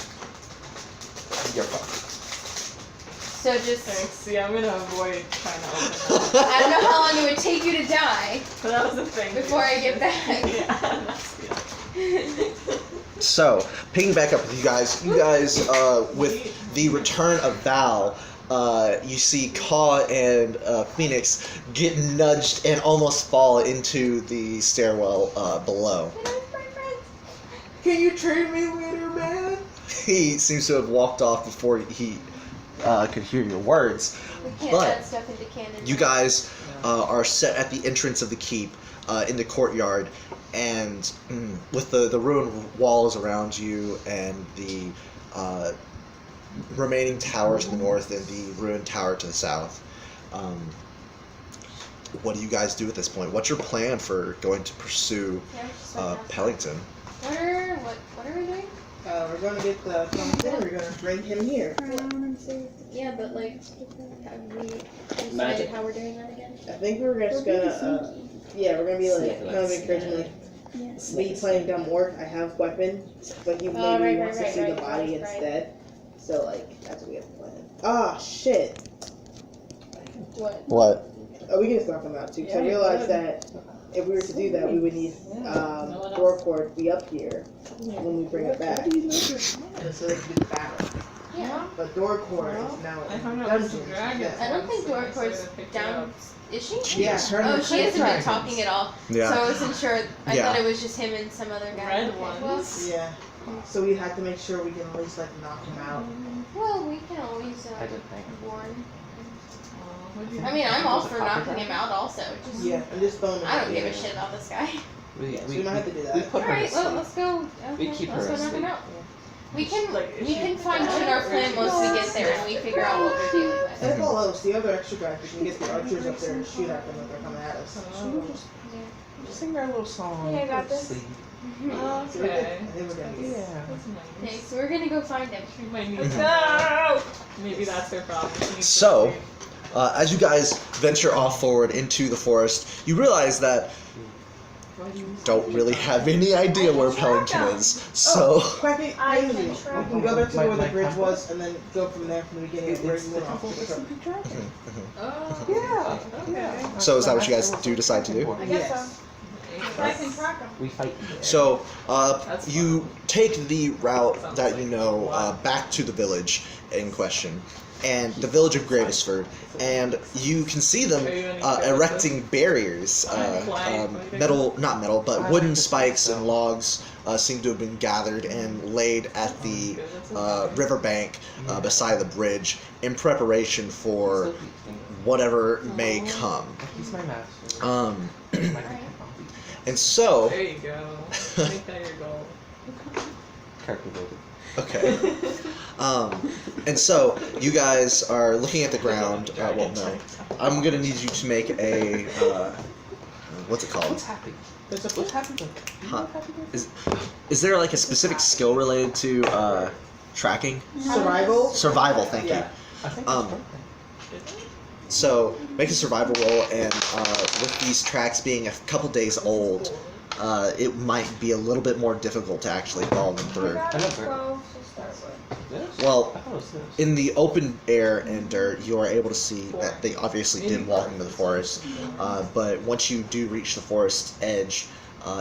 You're fucked. So just, Thanks. See, I'm gonna avoid trying to open that. I don't know how long it would take you to die. But that was the thing. Before I get back. Yeah, that's good. so picking back up with you guys, with the return of Val, you see Caw and Phoenix get nudged and almost fall into the stairwell below. Can you trade me later, man? He seems to have walked off before he could hear your words. We can't But add stuff into canon. you guys are set at the entrance of the keep in the courtyard, and with the ruined walls around you and the remaining towers to the north and the ruined tower to the south, what do you guys do at this point? What's your plan for going to pursue Yeah, just like that. Pellington? What are we doing? We're going to get the Pellington. We're going to bring him here. Yeah, but like, have we decided Magic. how we're doing that again? I think we're just gonna, yeah, we're gonna be like, kind of encouraging, like, me playing dumb orc. I have weapon, but he maybe wants to see the body instead. So, like, that's what we have to plan. Ah, shit. What? Oh, we can just knock him out, too, because I realized that if we were to do that, we would need Dorrokor to be up here when we bring it back. So they can do the battle. Yeah. But Dorrokor is now I in found out dungeons. some dragons. Yeah. I don't think Dorrokor's down. Is she? Yeah, her and Oh, her she hasn't been dragons. talking at all. Yeah. So I wasn't sure. I Yeah. thought it was just him and some other guy. Red Okay, ones. Yeah. So we had to make sure we can at least, like, knock him out. Well, we can always I didn't think. warn. What'd you I mean, I'm all for knocking him out also. Just, Yeah, I'm just throwing him I out don't give a there. shit about this guy. We might have to do that. We put her Alright, to well, sleep. let's go. We Okay, keep let's her go knock him asleep. out. We can Is we she can fine tune dead, our or plan is once she we get there and we figure out what we're dealing with. And if all else, the other extra guys, we can get the archers up there to shoot at them if they're coming at us. Just sing our little song. Yeah, I got this. Sleep. Okay. I think we're gonna be Yeah. That's Okay, nice. so we're gonna go find him. We might need Mhm. No! Maybe that's their problem. She needs to So, sleep. as you guys venture off forward into the forest, you realize that don't really have any idea where Pellington is. So, Quacky, I crazy. can We try. can go back to where the My bridge temple? was and then go from there from the beginning of where It's you the went off temple to of the the truck. sleeping dragon. mhm. Yeah. Okay. So is that what you guys do decide to do? I guess Yes. so. I can track them. We fight. So, That's you fun. take the route Sounds that like you know a back to the village in question, and the village of Gravesford, and you can see them Are you any erecting barriers, not metal, but wooden spikes and logs seem to have been gathered and laid at the riverbank beside the bridge in preparation for whatever may come. He's my master. My And so, There you go. Make that your goal. character building. okay. And so you guys are looking at the ground. Well, no, I'm gonna need you to make a what's it called? What's happening? What's happening? Huh. Is there like a specific skill related to tracking? Survival? Survival. Thank you. Yeah. I think Um, it's birthday. So make a survival roll, and with these tracks being a couple days old, it might be a little bit more difficult to actually follow them I through. got I know where- 12 to start with. This? Well, I thought it was this. in the open air and dirt, you are able to see that they obviously did walk into the forest, but once you do reach the forest edge,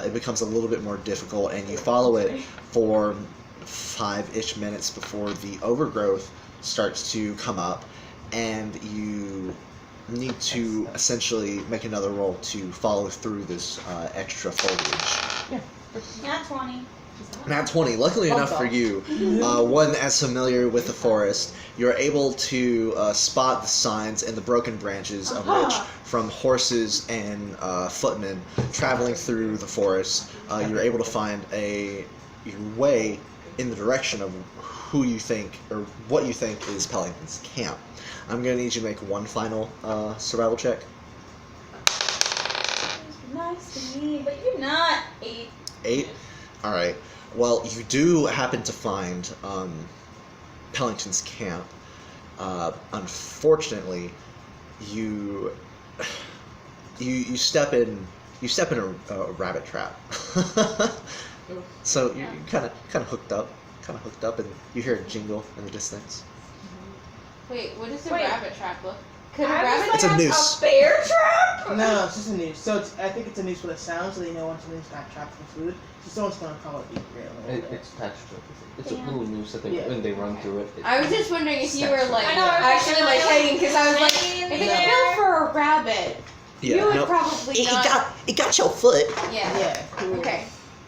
it becomes a little bit more difficult, and you follow it for 5-ish minutes before the overgrowth starts to come up, and you need to essentially make another roll to follow through this extra foliage. Not 20. Nat 20. Luckily enough for you, one as familiar with the forest, you're able to spot the signs and the broken branches of which, from horses and footmen traveling through the forest, you're able to find your way in the direction of who you think, or what you think is Pellington's camp. I'm going to need you to make one final survival check. Nice to me, but you're not 8. 8? Alright. Well, you do happen to find Pellington's camp. Unfortunately, you step in a rabbit trap. So you kind of hooked up, and you hear a jingle in the distance. Wait, what does a Wait. rabbit trap look? Could a I was rabbit like, It's a noose. A bear trap? No, it's just a noose. So I think it's a noose with a sound, so they know when something's not trapped for food. So someone's gonna call it beat real. It's attached to it. It's a Damn. little noose that they, Yeah. when they run through it. I was just wondering if you were like I know, I was actually like hiding because I was like, laying if it's there. built for a rabbit, you would nope. probably not. It got your foot. Yeah. Yeah. Cool. Okay.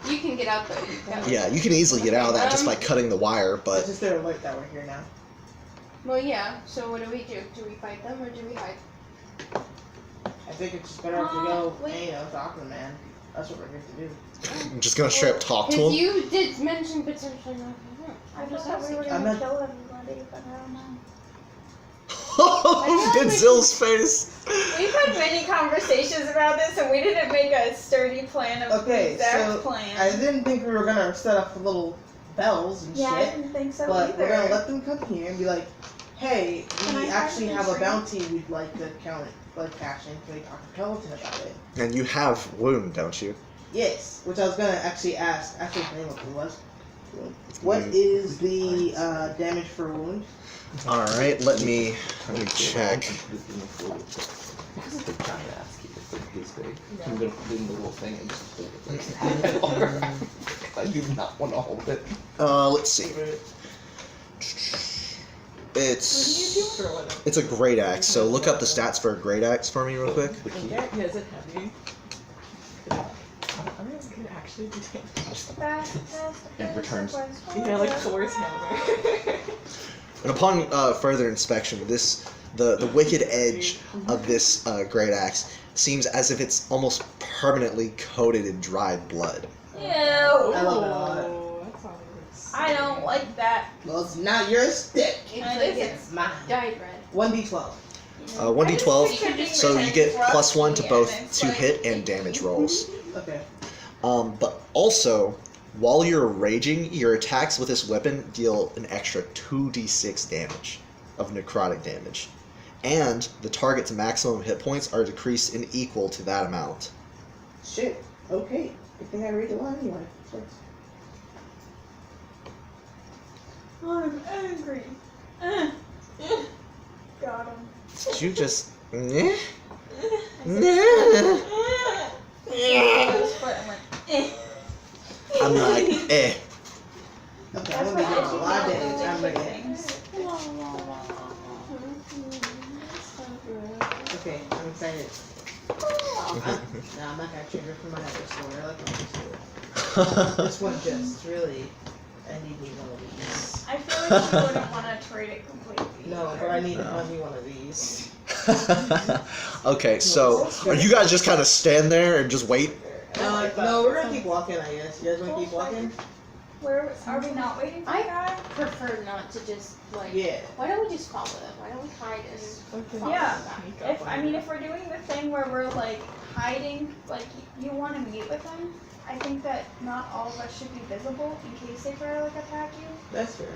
You can get out though. You can- Yeah, you can easily get out of that just by cutting the wire, It's but just their alert that we're here now. Well, yeah. So what do we do? Do we fight them or do we hide? I think it's just better if we go, Wait. hey, talk to the man. That's what we're here to do. I'm just gonna straight up talk to Because him. you did mention potentially not. I just thought we were I gonna meant- kill everybody, but I don't know. Bidzill's face. We've had many conversations about this, and we didn't make a sturdy plan of the Okay, exact so plan. I didn't think we were gonna set up little bells and yeah, I shit, didn't think so but either. we're gonna let them come here and be like, hey, Can we I actually have have a some bounty we'd like to cash in. Can we talk to Pellington about it? And you have wound, don't you? Yes, which I was gonna actually ask. Actually, I think what it was. What is the damage for a wound? All right, let me check. It's a giant ass key. It's like this big. I'm gonna put it in the little thing and just hold it like that. I do not want to hold it. Let's see. It's a great axe. So look up the stats for a great axe for me real quick. The key. Yeah, is it heavy? I mean, it could actually be dangerous. It returns. Yeah, like Thor's hammer. And upon further inspection, the wicked edge of this great axe seems as if it's almost permanently coated in dried blood. Ew. I love it a lot. That sounds I don't like that. Well, it's not your stick. It's And like it's Mine. dyed red. 1d12. 1d12. So you get +1 to both to hit and damage rolls. Okay. But also, while you're raging, your attacks with this weapon deal an extra 2d6 damage of necrotic damage. And the target's maximum hit points are decreased in equal to that amount. Shit. Okay. Good thing I read the line anyway. I'm angry. Got him. Did you just... Nah? His foot and went, eh. I'm like, eh. Okay, I'm gonna be doing a lot of damage. I'm ready. Okay, I'm excited. I'm not gonna trigger for my other story. I like my other story. This one just really, I need me one of these. I feel like you wouldn't want to trade it completely. No, but I need me one of these. Okay, so are you guys just kind of stand there and just wait? No, we're gonna keep walking, I guess. You guys wanna keep walking? Where are we not waiting for the guy? Prefer not to just like. Yeah. Why don't we just follow them? Why don't we hide and follow Yeah. them back? If we're doing the thing where we're like hiding, like you want to meet with them, I think that not all of us should be visible in case they try to like attack you. That's fair.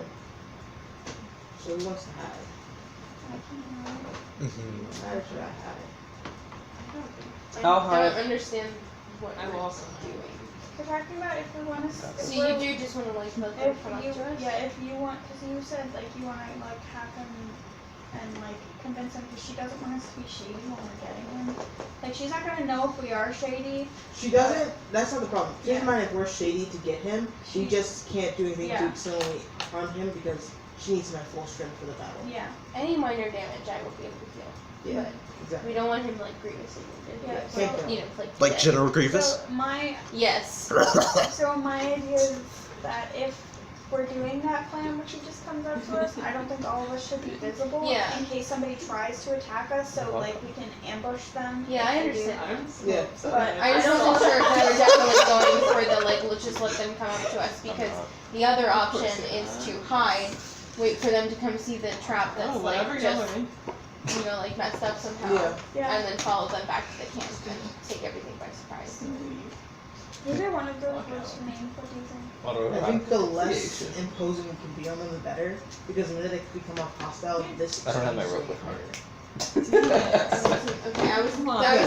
So who wants to hide? How should I hide? I How don't hard- understand what I we're will also doing. We're talking about if we want to. So you do just want to like let them If come up you, to us? yeah, if you want, because you said like you want to like hack him and like convince him because she doesn't want us to be shady when we're getting him. Like she's not gonna know if we are shady. She doesn't. That's not the problem. Keep in mind if we're shady to get him, she just can't do anything to Yeah. accelerate on him because she needs my full strength for the battle. Yeah. Any minor damage I will be able to heal. Yeah, But exactly. we don't want him like grievously wounded. Yeah, We so- need him like Like dead. General Grievous? So my Yes. So my idea is that if we're doing that plan, which he just comes up to us, I don't think all of us should be visible Yeah. in case somebody tries to attack us. So like we can ambush them. Yeah, I if they do. understand. Yeah. But I just wasn't sure if we were definitely going for the like let's just let them come up to us because the other option is to hide, wait for them to come see the trap that's Oh, whatever like you're just doing. like messed up somehow, Yeah. Yeah. and then follow them back to the camp and take everything by surprise. Either one of those works for me. What do you think? I think the less imposing we can be on them, the better. Because the minute they become hostile, this. I don't have my is rope with me. harder. Okay, I was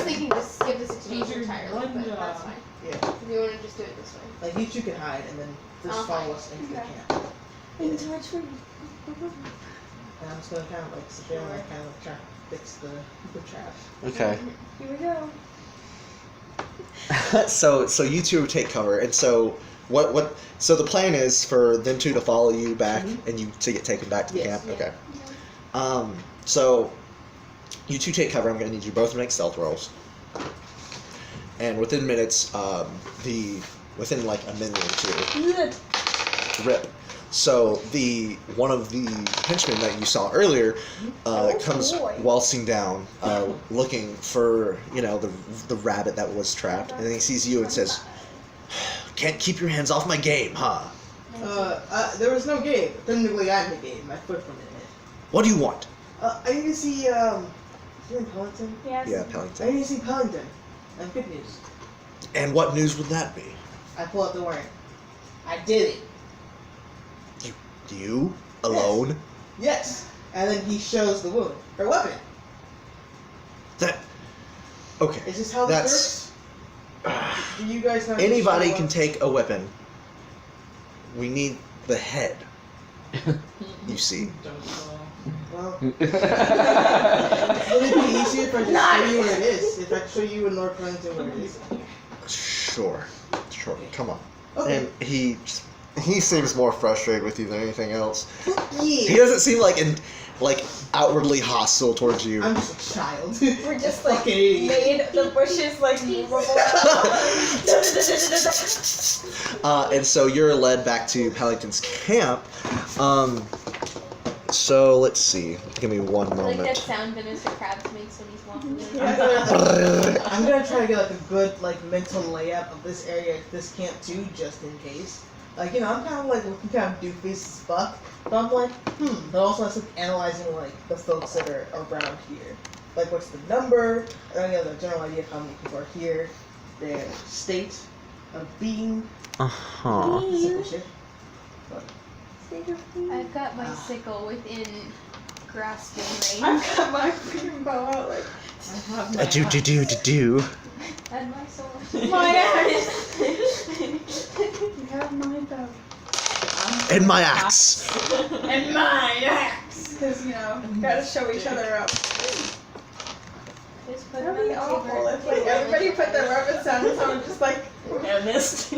thinking to skip this exchange entirely, but that's fine. Yeah. If you want to just do it this way. Like you two can hide and then just I'll follow hide. us into the Okay. camp. In touch with And I'm just gonna kind of like sit there and like kind of like try to fix the trap. Okay. Here we go. So you two take cover, and so what? So the plan is for them two to follow you back, and you to get taken back to the Yes. camp. Okay. So you two take cover. I'm gonna need you both to make stealth rolls, and within minutes, within like a minute or two, rip. So one of the henchmen that you saw earlier comes boy. waltzing down, looking for the rabbit that was trapped, and then he sees you and says, "Can't keep your hands off my game, huh? There was no game. Technically, I'm the game. My foot from it. What do you want?" I need to see, is he in Pellington? Yes. Yeah, I need Pellington. to see Pellington. And good news. And what news would that be? I pull out the warrant. I did it. You alone? Yes. And then he shows the wound. Her weapon. That. Okay. Is this how this works? Do you guys have Anybody can take a weapon. We need the head. You see? Well, would it be easier if I just show you where it is? If I show you in North Pellington where it is? Sure. Come on. Okay. And he seems more frustrated with you than anything else. He Yeah. doesn't seem like outwardly hostile towards you. I'm just a child. We're just like Fucking made the bushes like movable. And so you're led back to Pellington's camp. So let's see. Give me one I like that moment. sound that Mr. Krabs makes when he's walking in. I'm gonna try to get like a good mental layout of this area, this camp too, just in case. Like, I'm kind of like looking kind of doofy as fuck, but I'm like, but also I'm analyzing like the folks that are around here. Like, what's the number? I don't have a general idea of how many people are here, their state of being, sickle shit. I've got my sickle within grasping range. I've got my freaking bow out like. I have my Do. And my sword. My axe. You have my bow. And my axe. And my axe. Because, gotta show each other up. Just put it That'd on be the awful table. if like everybody put their weapons down and someone just like. I missed.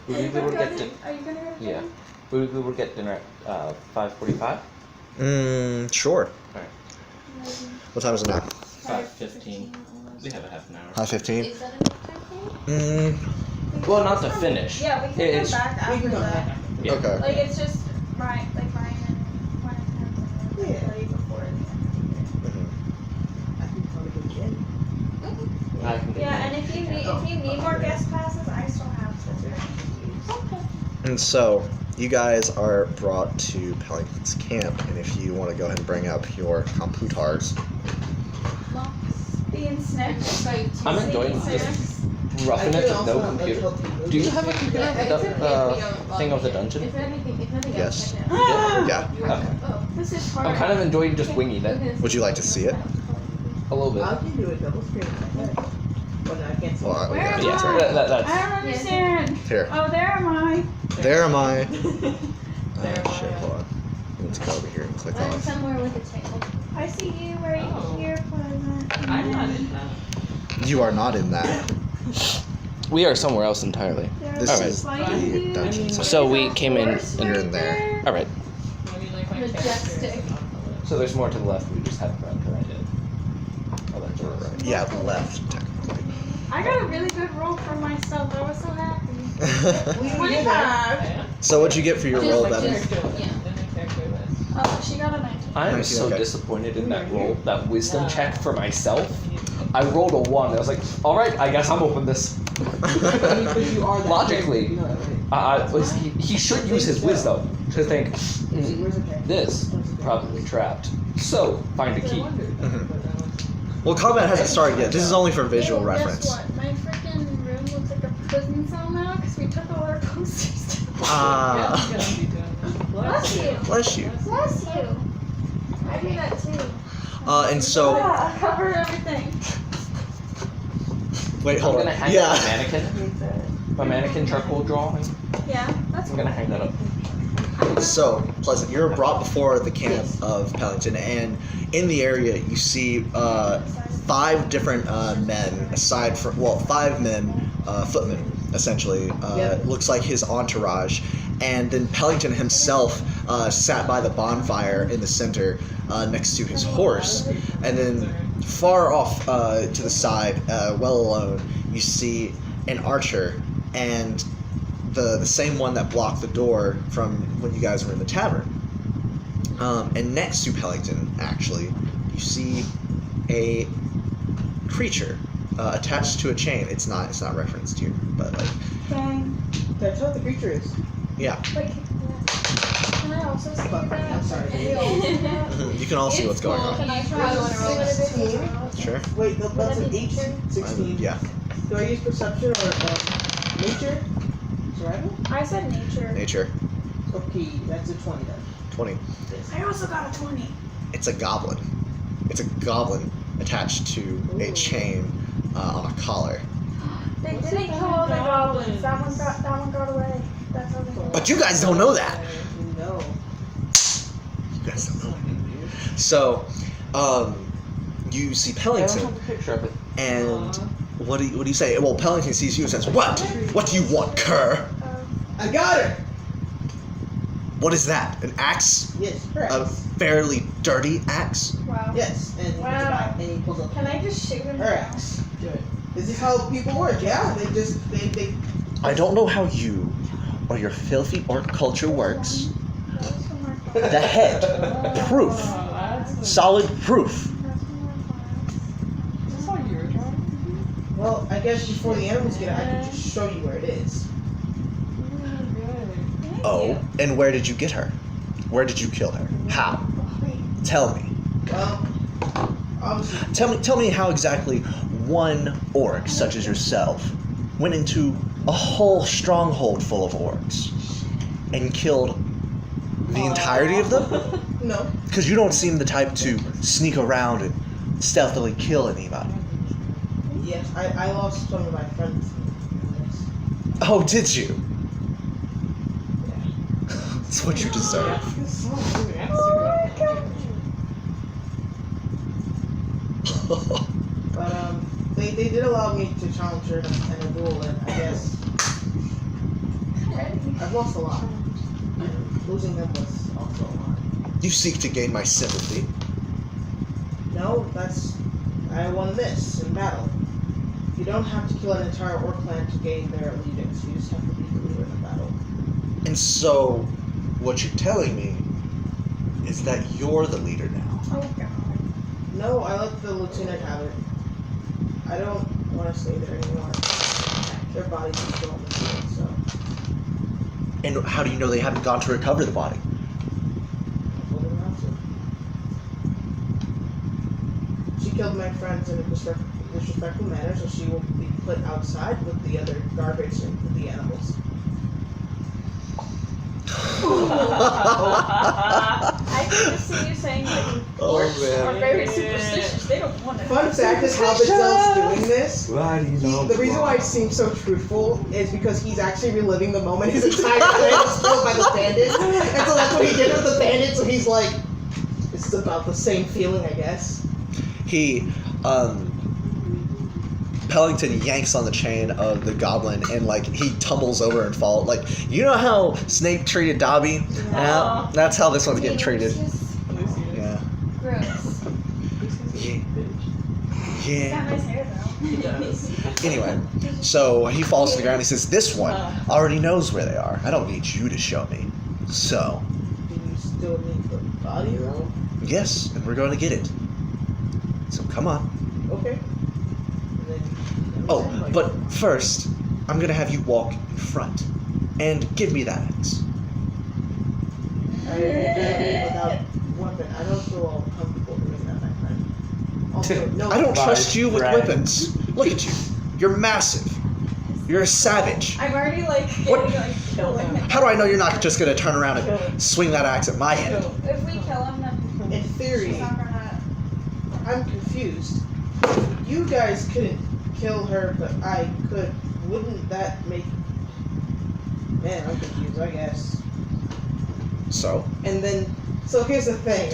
Would we be able to get dinner? Are you gonna go to Yeah. dinner? Would we be able to get dinner at 5:45? Sure. What time is it now? 5:15. We have a half an hour. 5:15. Is that enough time for you? Well, not to finish. Yeah, we can It's- go back after that. Yeah. Okay. Like it's just Ryan and Ryan and play before the end. I can probably get in. I can get Yeah, dinner. and if you need more guest passes, I still have some. And so you guys are brought to Pellington's camp, and if you want to go ahead and bring up your computers. Being snipped. I'm enjoying just roughing it with no computer. Do you have a computer with the thing of the dungeon? If nothing Yes. else, I know. Yeah. Okay. This is hard. I'm kind of enjoying just winging it Would you like to see it? a little bit. I can do a double screen. But I can't see. Well, Where yeah, am Yeah, that's I? right. that's. I don't understand. Here. Oh, there am I. There am I. There am Shit, I. hold on. Let's go over here and click I'm off. somewhere with a tail. I see you right Oh. here, Pleasant. I'm not in that. You are not in that. We are somewhere else entirely. This Alright. is Like the you. dungeon. So we came in And you're in there. All right. I mean, like my Majestic. character is on the list. So there's more to the left. We just haven't gotten to right yet. Oh, that's right. Yeah, left, technically. I got a really good roll for myself. I was so happy. We 25. Yeah. So what'd you get for your Just roll like then? this. Character list. Yeah. In the character list. Oh, she got a 19. I am 19, so okay. disappointed in that roll, that wisdom Yeah. check for myself. I rolled a 1. I was like, all right, I guess I'm open this. Because you are that Logically. good, you know that, right? He should use his wisdom to think, Where's the cat? this probably trapped. So find a key. Well, combat hasn't started yet. This is only for visual Yo, reference. Guess what? My freaking room looks like a prison cell now because we took all our posters down. Ah, Yeah, I'm gonna be doing that. Bless you. bless you. Bless you. I do that too. And so, Yeah, I cover everything. wait, I'm hold gonna on. hang Yeah. up my mannequin charcoal drawing. Yeah, that's I'm gonna hang that up. So, Pleasant, you're brought before the camp of Pellington, and in the area you see 5 different men, aside from, well, 5 men, footmen, essentially. Yep. Looks like his entourage. And then Pellington himself sat by the bonfire in the center next to his horse. And then far off to the side, well alone, you see an archer and the same one that blocked the door from when you guys were in the tavern. And next to Pellington, actually, you see a creature attached to a chain. It's not referenced here, but like, Dang. That's what the creature is. yeah. Like, Can I also see Fuck, that? I'm sorry. Can we all see that? You can all see what's going on. Can I try one of roll? 16. Sure. Wait, no, that's an 8. nature? 16. Yeah. Do I use perception or nature? Survival? I said nature. Nature. Okay, that's a 20 then. 20. I also got a 20. It's a goblin. It's a goblin attached to a chain on a collar. They What's didn't up kill all the with goblins. goblins? That one got away. That's how they But you guys don't know that. No. You guys don't know. So, you see I don't Pellington, have a picture of it. and what do you say? Well, Pellington sees you and says, "What? What do you want, cur? I got her! What is that? An axe? Yes, her A axe. fairly dirty axe? Wow. Yes, and he Wow. pulls it out, and he pulls up Can I just shoot him? her axe. Good. This is how people work, yeah? They just, they I don't know how you or your filthy orc culture works. The head, proof, Oh, that's solid proof. Is this how you're drawing? well, I guess before the animals get it, I can just show you where it is. Really good. Oh, and where did you get her? Where did you kill her? How? Tell me. Well, obviously, Tell me how exactly one orc such as yourself went into a whole stronghold full of orcs and killed the entirety of them? no. Because you don't seem the type to sneak around and stealthily kill anybody. Yes, I lost some of my friends in this. Oh, did you? That's what you deserve. But, they did allow me to challenge her in a duel, and I guess I've lost a lot. Losing them was also a lot. You seek to gain my sympathy. No, I won this in battle. You don't have to kill an entire orc clan to gain their allegiance. You just have to be the leader in the battle. And so, what you're telling me is that you're the leader now. Oh god. No, I let the lieutenant have it. I don't want to stay there anymore. Their bodies are still on the field, so And how do you know they haven't gone to recover the body? I told them not to. She killed my friends in a disrespectful manner, so she will be put outside with the other garbage and with the animals. I can just see you saying like Oh, orcs man. are very superstitious. They don't want to. Fun fact is how Bidzill's doing this. Why do you know? The reason why it seems so truthful is because he's actually reliving the moment his entire clan was killed by the bandits. And so that's what he did with the bandits, so he's like, this is about the same feeling, I guess. He, Pellington yanks on the chain of the goblin and, like, he tumbles over and falls. Like, you know how Snape treated Dobby? Yeah. That's how this one's getting treated. Yeah. Gross. Yeah. He's Yeah. got nice hair though. He does. Anyway, so he falls to the ground. He says, "This one already knows where they are. I don't need you to show me." So, Do you still need the body though? yes, and we're going to get it. So come on. Okay. And then, Oh, but first, I'm gonna have you walk in front and give me that axe. without weapon, I don't feel all comfortable doing that, my friend. Also, no, I don't Bye, trust you with friend. weapons. Look at you. You're massive. You're a savage. I'm already like getting What? like killing him. How do I know you're not just gonna turn around and swing that axe at my head? If we kill him, then in theory, she's not gonna. I'm confused. You guys couldn't kill her, but I could. Wouldn't that make... Man, I'm confused, I guess. So? And then... So here's the thing.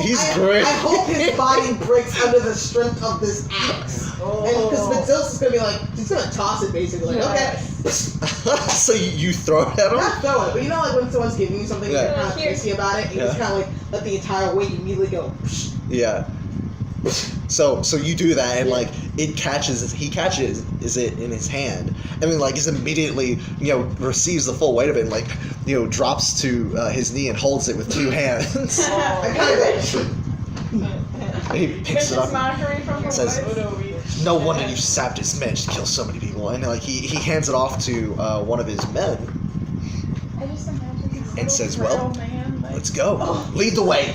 He's I great. I hope his body breaks under the strength of this axe. And because Bidzill's is gonna be like, he's gonna toss it basically. Like, okay. So you throw it at him? Not throw it, but you know, like when someone's giving you something, Yeah. you're kind of Here. pissy about it, you just kind of like let the entire weight immediately go. Psh. Yeah. So you do that, and like it catches. He catches it in his hand, and then like is immediately receives the full weight of it, and like drops to his knee and holds it with two hands. I kind of And he picks it up. mockery from the Says, woods. "No wonder you savages managed to kill so many people." And like he hands it off to one of his men. I just imagine this And little says, frail "Well, man, let's go. Lead the way.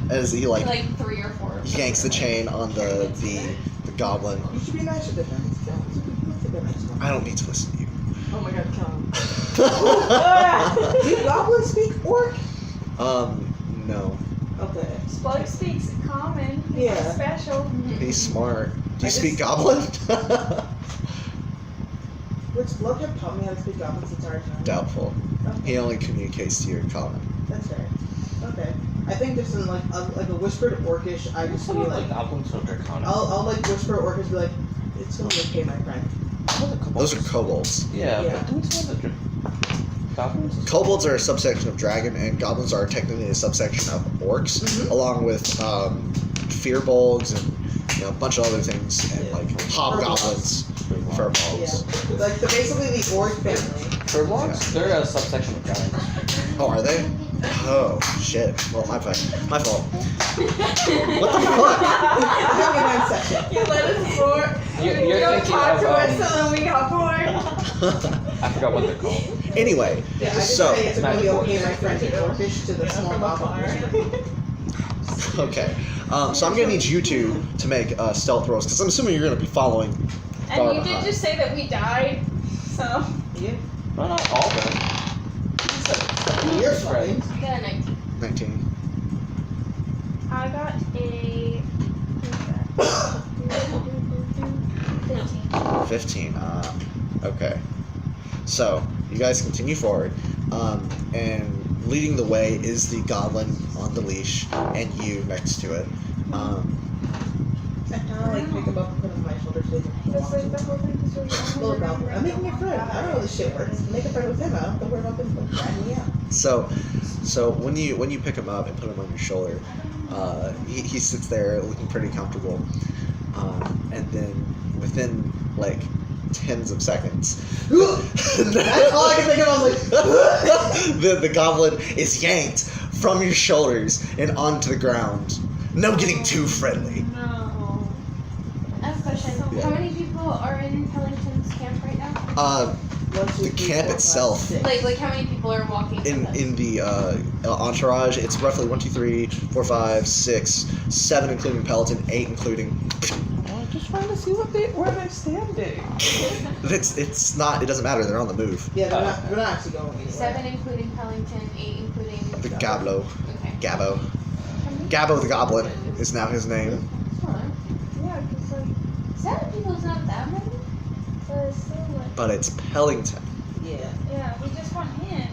As he Like 3 or 4. yanks the chain on the goblin. You should be nicer to him. I don't need to listen to you. Oh my god, kill him. Do goblins speak orc? No. Okay. Slug speaks common. He's Yeah. special. He's smart. Do you I speak just- goblin? Which Slug have taught me how to speak goblins the entire time? Doubtful. Okay. He only communicates to your common. That's fair. Okay. I think just in like a whispered orcish, I just Some be of like, the goblins are draconic. I'll like whisper orcish, be like, it's gonna be okay, my friend. Those are kobolds. Yeah, Yeah. but don't some of the goblins? Kobolds are a subsection of dragon, and goblins are technically a subsection of orcs, along with fearbolgs and a bunch of other things, and like hobgoblins, furbolgs. Yeah. Like basically the orc family. Furbolgs? They're a subsection of giants. Oh, are they? Oh shit! Well, my fault. What the fuck? Have a nice session. You let us board. You're You don't thinking talk of, to us, so then we got bored. I forgot what they're called. Anyway, Yeah, I just so say it's gonna be okay, my friend, in orcish to the small goblin. okay, so I'm gonna need you two to make stealth rolls because I'm assuming you're gonna be following. And you did just say that we died, so. Yeah. No, not all of them. You're fine. Got a 19. 19. I got a. 15. 15. Okay. So you guys continue forward, and leading the way is the goblin on the leash, and you next to it. I kind of like pick him up and put him on my shoulder so they can That's walk like to the whole thing. Because we're Little goblin. I'm making a friend. I don't know how this shit works. Make a friend with him. I don't have to worry about them dragging me out. So when you pick him up and put him on your shoulder, he sits there looking pretty comfortable, and then within like tens of seconds, That's all I can think of. I was like, the goblin is yanked from your shoulders and onto the ground. No getting too friendly. No. I have a question. Yeah. How many people are in Pellington's camp right now? The camp itself. Like how many people are walking with us? In the entourage, it's roughly 1, 2, 3, 4, 5, 6, 7 including Peloton, 8 including. I'm just trying to see where they're standing. It's not. It doesn't matter. They're on the move. yeah, they're not actually going anywhere. 7 including Pellington, 8 including. The Gablo, Okay. Gabbo the Goblin is now his name. Yeah, because like. 7 people's not that many? But still like. But it's Pellington. Yeah. Yeah, we just want him.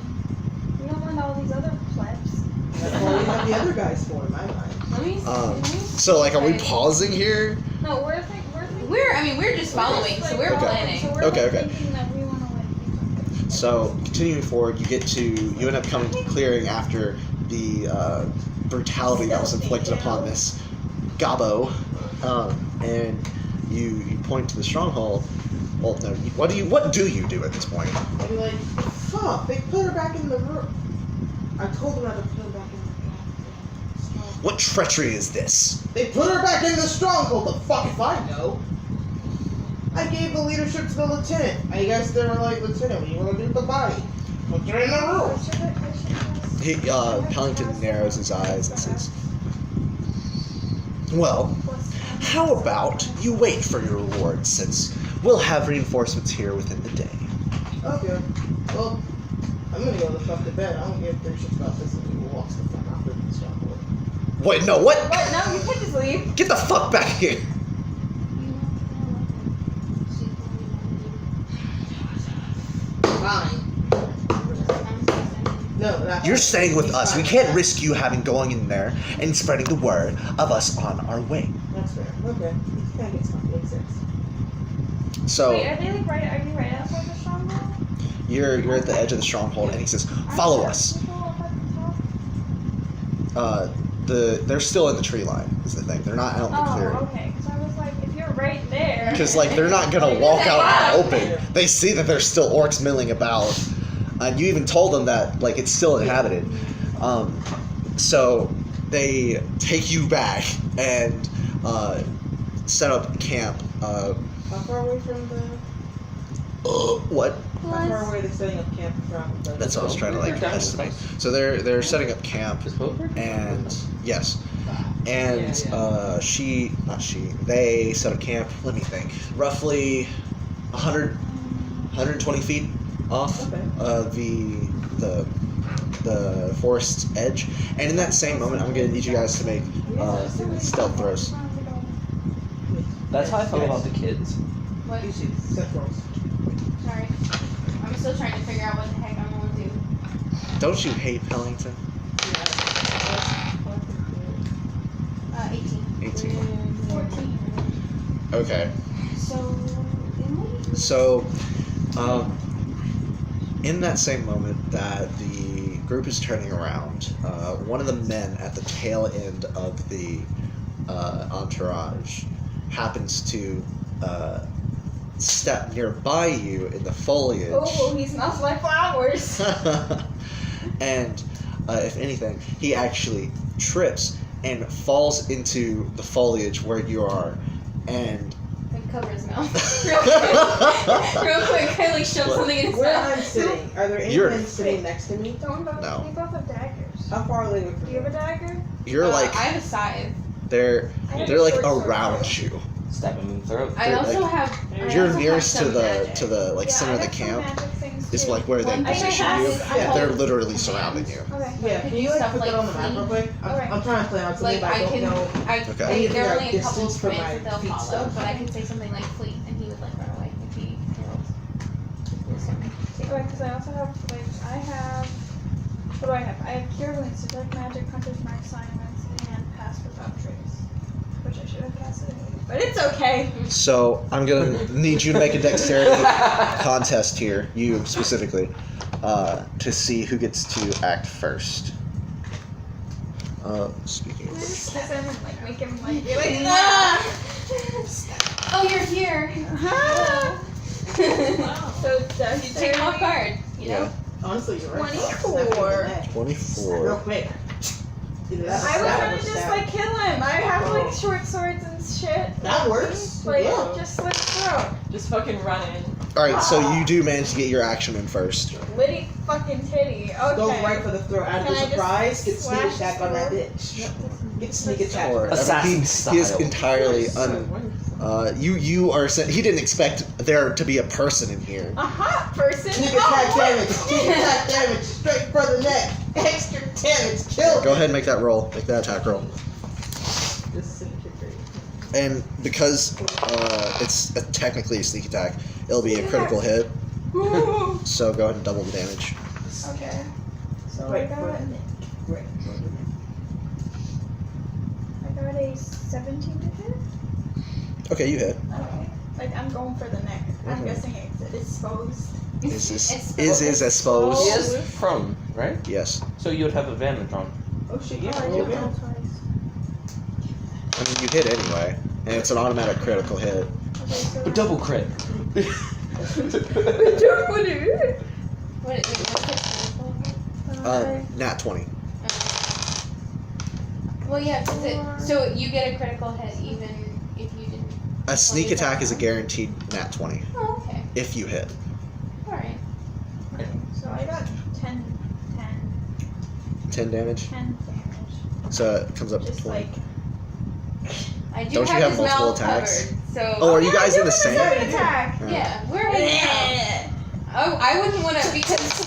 We don't want all these other plebs. That's what we have the other guys for in my mind. Let me see. So like, are we pausing here? No, we're thinking. We're just following, so we're Okay. planning. So we're Okay, like okay. thinking that we want to like do something. So continuing forward, you end up coming to clearing after the brutality that was inflicted upon this Gabbo, and you point to the stronghold. Well, no. What do you do at this point? I'd be like, fuck, they put her back in the room. I told them not to put her back in the stronghold. What treachery is this? They put her back in the stronghold. The fuck if I know. I gave the leadership to the lieutenant. I guess they were like, Lieutenant, what do you want to do with the body? Put her in the room. Pellington narrows his eyes and says, "Well, how about you wait for your reward, since we'll have reinforcements here within the day." Okay. Well, I'm gonna go the fuck to bed. I don't give 3 shits about this and we will walk the fuck off the stronghold. Wait, no, what? What? No, you can't just leave. Get the fuck back here! Fine. No, not You're staying with us. We can't risk you going in there and spreading the word of us on our way. That's fair. Okay. You can't get something. Makes sense. So Wait, are they like right? Are you right outside the stronghold? you're at the edge of the stronghold, and he says, "Follow us." They're still in the tree line. Is the thing. They're not out in the clearing. Oh, okay. Because I was like, if you're right there. Because like they're not gonna walk out in the open. They see that there's still orcs milling about, and you even told them that like it's still inhabited. So they take you back and set up camp. How far away from What? How far away are they setting up camp from? That's what I was trying to like They're down estimate. close. So they're setting up camp, Is Bonebreaker? and yes, and they set up camp. Let me think. Roughly 120 feet off the forest's edge. And in that same moment, I'm gonna need you guys to make stealth throws. That's how I felt about the kids. What? You see, set rolls. Sorry. I'm still trying to figure out what the heck I'm gonna do. Don't you hate Pellington? 18. 18. 14. Okay. So, Emily? So, in that same moment that the group is turning around, one of the men at the tail end of the entourage happens to step nearby you in the foliage. Oh, he smells like flowers. And if anything, he actually trips and falls into the foliage where you are, and Like, cover his mouth. Real quick, I like shove something in his Where mouth. I'm sitting, are there any You're- men sitting next to me? Don't both. No. We both have daggers. How far away from Do you have a dagger? you're like I have a scythe. they're I have they're a like short sword. around you. Stab him in the throat. I They're also like- have. I You're also nearest have to some the magic. like Yeah, center I of the have some camp magic things is too. like where they One thing I position have you. is I Yeah, They're hold- literally surrounding you. Okay. Yeah, I can can you do like stuff put that like on the map real clean. quick? Okay. I'm trying to plan out something, Like, but I I don't can. know. Okay. There are Like, only a couple distance of from commands my that they'll feet follow, stuff. but I can say something like fleet, and he would like run away if he failed. Okay, because I also have like what do I have? I have Cure Wounds, Detect Magic, Hunter's Mark, Silence, and Pass Without Trace, which I should have passed it, but it's okay. So I'm gonna need you to make a dexterity contest here, you specifically, to see who gets to act first. Speaking of which, Because I'm like make him like be like Oh, you're here. So does You take him off guard. You know. yeah, Honestly, you're right. 24. 24. Real quick. Either that or I was stab trying or to just stab. like kill him. I have like short swords and shit. That works. Like Yeah. just slit throat. Just fucking run in. All right, so you do manage to get your action in first. Litty fucking titty. Okay. Go right for the throat. Out of Can the I just surprise, get sneak slash attack on that through? bitch. Get sneak attack. Or Assassin he is style. entirely you are he didn't expect there to be a person in here. A hot person. Sneak attack damage. Sneak attack damage. Straight for the neck. Extra damage. Kill. Go ahead and make that roll. Make that attack roll. And because it's technically a sneak attack, it'll be a critical hit. So go ahead and double the damage. Okay. So Right I for got the neck. Right for the neck. a 17 to hit. Okay, you hit. Okay. Like I'm going for the neck. I'm Mhm. guessing it's exposed. Is It's exposed? He is prone, right? Yes. So you would have advantage on. Oh shit, yeah. Oh, I roll did again. roll twice. I mean, you hit anyway, and it's an automatic critical hit. Okay, so A double crit. What is what's it? Nat 20. Well, yeah, 'cause so you get a critical hit even if you didn't. A sneak attack is a guaranteed nat 20 Oh, okay. if you hit. All right. So I got 10 10 damage. damage. So it comes up to Just 20. like I do Don't you have have his multiple mouth attacks? covered, so. Oh, are you guys in the second same? attack. Yeah, we're hanging out. Oh, I wouldn't want to because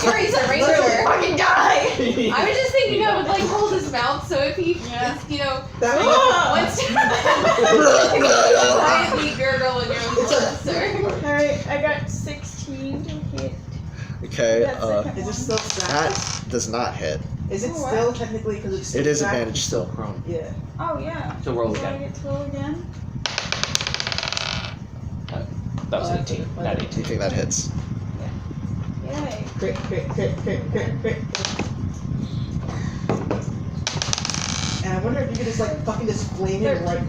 Yuri's a ranger. Fucking die! I was just thinking I would like hold his mouth so if he, Yeah. is, you know, That wants to quietly gurgle in your own blood, sir. Alright, I got 16 to hit. Okay, That second Is it one. still that stacked? does not hit. Is it Oh, what? still technically because it's It is stacked? advantage still. Prone. Yeah. Oh yeah. So roll So I again. get to roll again. That was Oh, 18. Not You 18. think that hits? Yay. Crit, crit, crit, crit, crit, crit. And I wonder if you could just like fucking just flame him right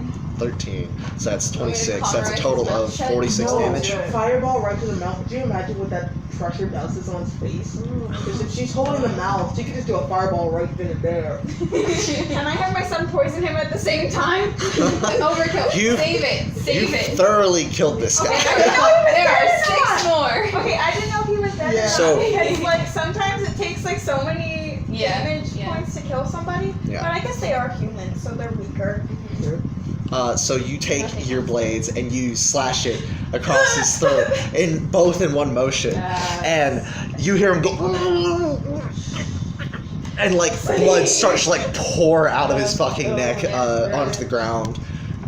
13. So that's Want me to 26. That's a cauterize total his mouth of shut? 46 No, damage. Fireball right to the mouth. Could you imagine what that pressure does to someone's face? Because if she's holding the mouth, she could just do a fireball right then and there. Can I have my son poison him at the same time? Overkill. You- Save it. Save You it. thoroughly killed this guy. There are 6 more. Okay, I didn't know if he was dead. Yeah. So- because like sometimes it takes like so many damage yeah. points to kill somebody. Yeah. But I guess they are human, so they're weaker. So you take your blades and you slash it across his throat, in one motion, and you hear him go, and like blood starts to like pour out of his fucking neck onto the ground,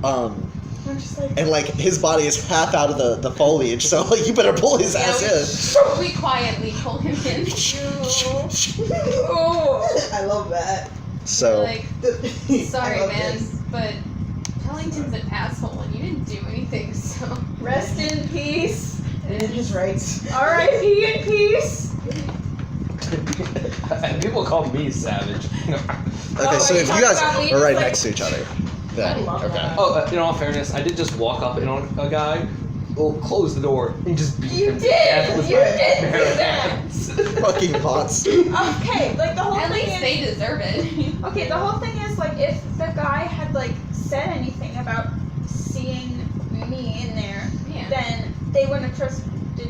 I'm just like, and like his body is half out of the foliage, so like you better pull his ass in. We quietly pull him in. oh. I love that. So Like, I sorry, love man, this. but Pellington's an asshole and you didn't do anything, so. Rest in peace. And his rights. R.I.P. in peace. And people call me savage. okay, so wait, if talk you guys about me, are right like- next to each other, then I love okay. that. Oh, in all fairness, I did just walk up in on a guy, close the door, and just beat You him to did! death with You my did do bare that! hands. Fucking bots. Okay, like the whole At thing least is, they deserve it. okay, the whole thing is like if the guy had like said anything about seeing me in there, Yeah. then they wouldn't have trusted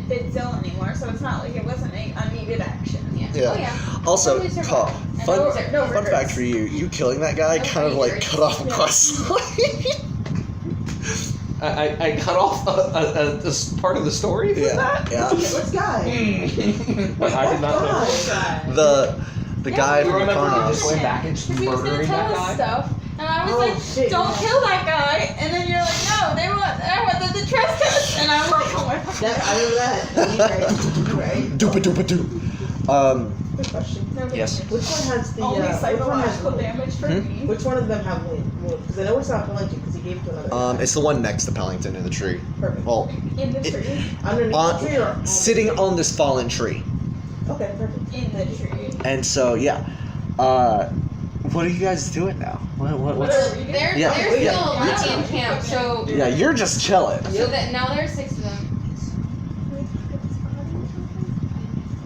Bidzill anymore. So it's not like it wasn't a unneeded action. Yeah. Yeah. Oh, yeah. Also, Totally survived. Caw, And fun no fun regrets. fact for you: you killing that guy No kind of like regrets. cut off a Yeah. quest line. I cut off a part of the story for Yeah, that? yeah. What's guy? But I did not know. The guy You from the remember he Carnos. just went back and just Because he was gonna murdering tell that us guy? stuff, and I was Oh, like, shit, "Don't yeah. kill that guy," and then you're like, "No, they want the trespass," and I'm like, "Oh my god." That, I know that. You're right. Doopa doopa doo. Good question. No, Yes. Which one has the Only which one has psychological wound? damage for Hmm? me. Which one of them have wound? Because I know it's not Pellington because he gave it to another guy. It's the one next to Pellington in the tree. Perfect. Well, In the it- tree. Underneath on- the tree or sitting on this fallen tree. Okay, perfect. In the tree. And so yeah, what are you guys doing now? What's? Whatever. They're Yeah. still Yeah. in camp, so Yeah, you're just chilling. that now there are 6 of them.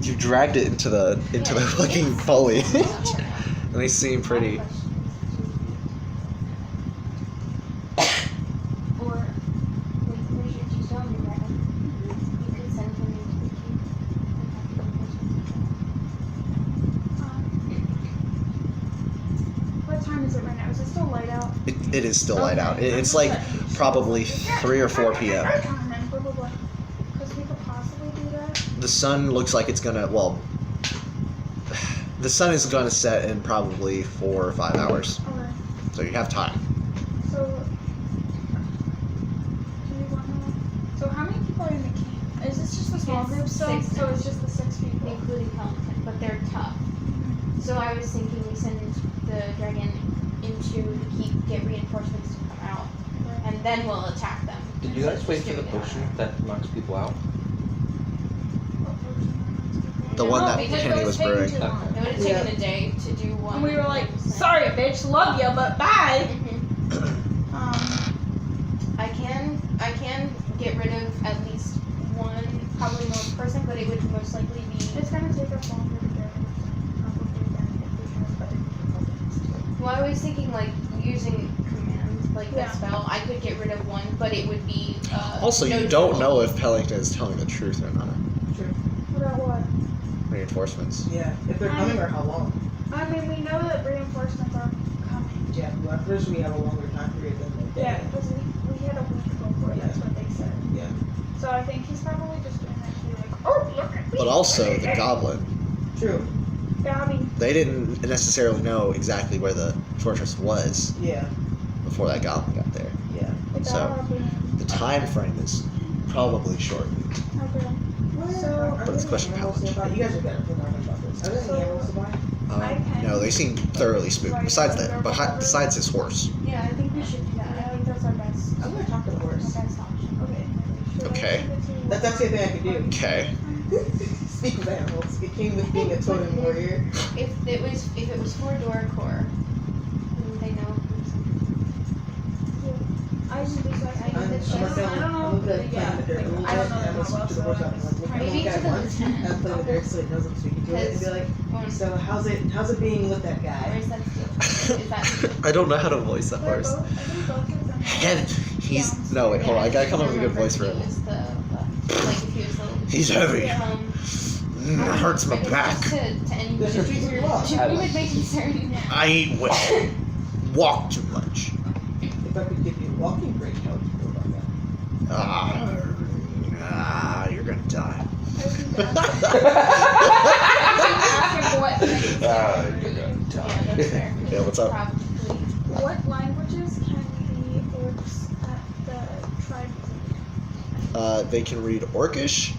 You dragged it into the fucking foliage, and they seem pretty. Or, where's your two-stone dragon? You could send him into the What time is it right now? Is it still light out? It is still light out. It's like probably 3 or 4 p.m. I can't remember, but what? Because we could possibly do that. The sun looks like it's gonna, well, the sun is gonna set in probably 4 or 5 hours, Okay. so you have time. So, do we want to? So, how many people are in the camp? Is this just a small It's group still? 6 So it's just the 6 people. including Pellington, but they're tough. So I was thinking we send the dragon into the keep, get reinforcements to come out, and then we'll attack them. Did you guys wait for the Just do it. potion that knocks people out? The one that because Kenny it was taking brewing. too long. It would have taken a day to do one. And we were like, sorry, bitch, love ya, but bye. Mhm. Um, I can get rid of at least one, probably more person, but it would most likely be. it's gonna take us longer to get probably than if we transport it. Well, I was thinking like using command, like Yeah. that spell. I could get rid of one, but it would be. Also, you no don't trouble. know if Pellington is telling the truth or not. What about what? Reinforcements. Yeah, if they're coming or how long. I mean, we know that reinforcements are coming. Yeah, well, at first we have a longer time period than the Yeah, because we had a week before, that's what they said. Yeah. So I think he's probably just doing that to be like, oh, look at me. But also the goblin. True. Gabby. They didn't necessarily know exactly where the fortress was Yeah. before that goblin got there. Yeah. The So- Gabby. The time frame is probably shortened. Okay. So- Are But it's there question any animals how. nearby? You guys are better for talking about this. Are there So- any animals to buy? I can- No, they seem thoroughly spooked. Besides that, besides his horse. Yeah, I think we should do Yeah, I that. think that's our best. I'm gonna talk to the Our horse. best option. Okay. Should I Okay. give it to you? That's actually a thing I could do. Okay. Speak with animals. It came with being a totem warrior. If it was for Dorrokor, then they know. I can do like I I'm know the chest. looking I don't know. I'm looking at Yeah, playing the dirt a little I don't bit, know and I'm that listening well, to the so voice I'm up, just like, trying look Maybe at to the once, lieutenant. and play the dirt so it knows I'm speaking to it, and be like, so how's it being with that guy? Where's that skill? Is that I don't know how to voice that They're voice. both. I think both of them. And he's no wait, hold on. I gotta come up with a good voice for him. Like if he was a little He's heavy. it Hurts my back. To anyone This is pretty well. to whom it may concern. I eat well. Walk too much. If I could give you a walking break, how would you feel about that? You're gonna die. You're gonna die. Yeah, that's fair. Yeah, what's up? Probably. What languages can the orcs at the tribe read? They can read Orcish.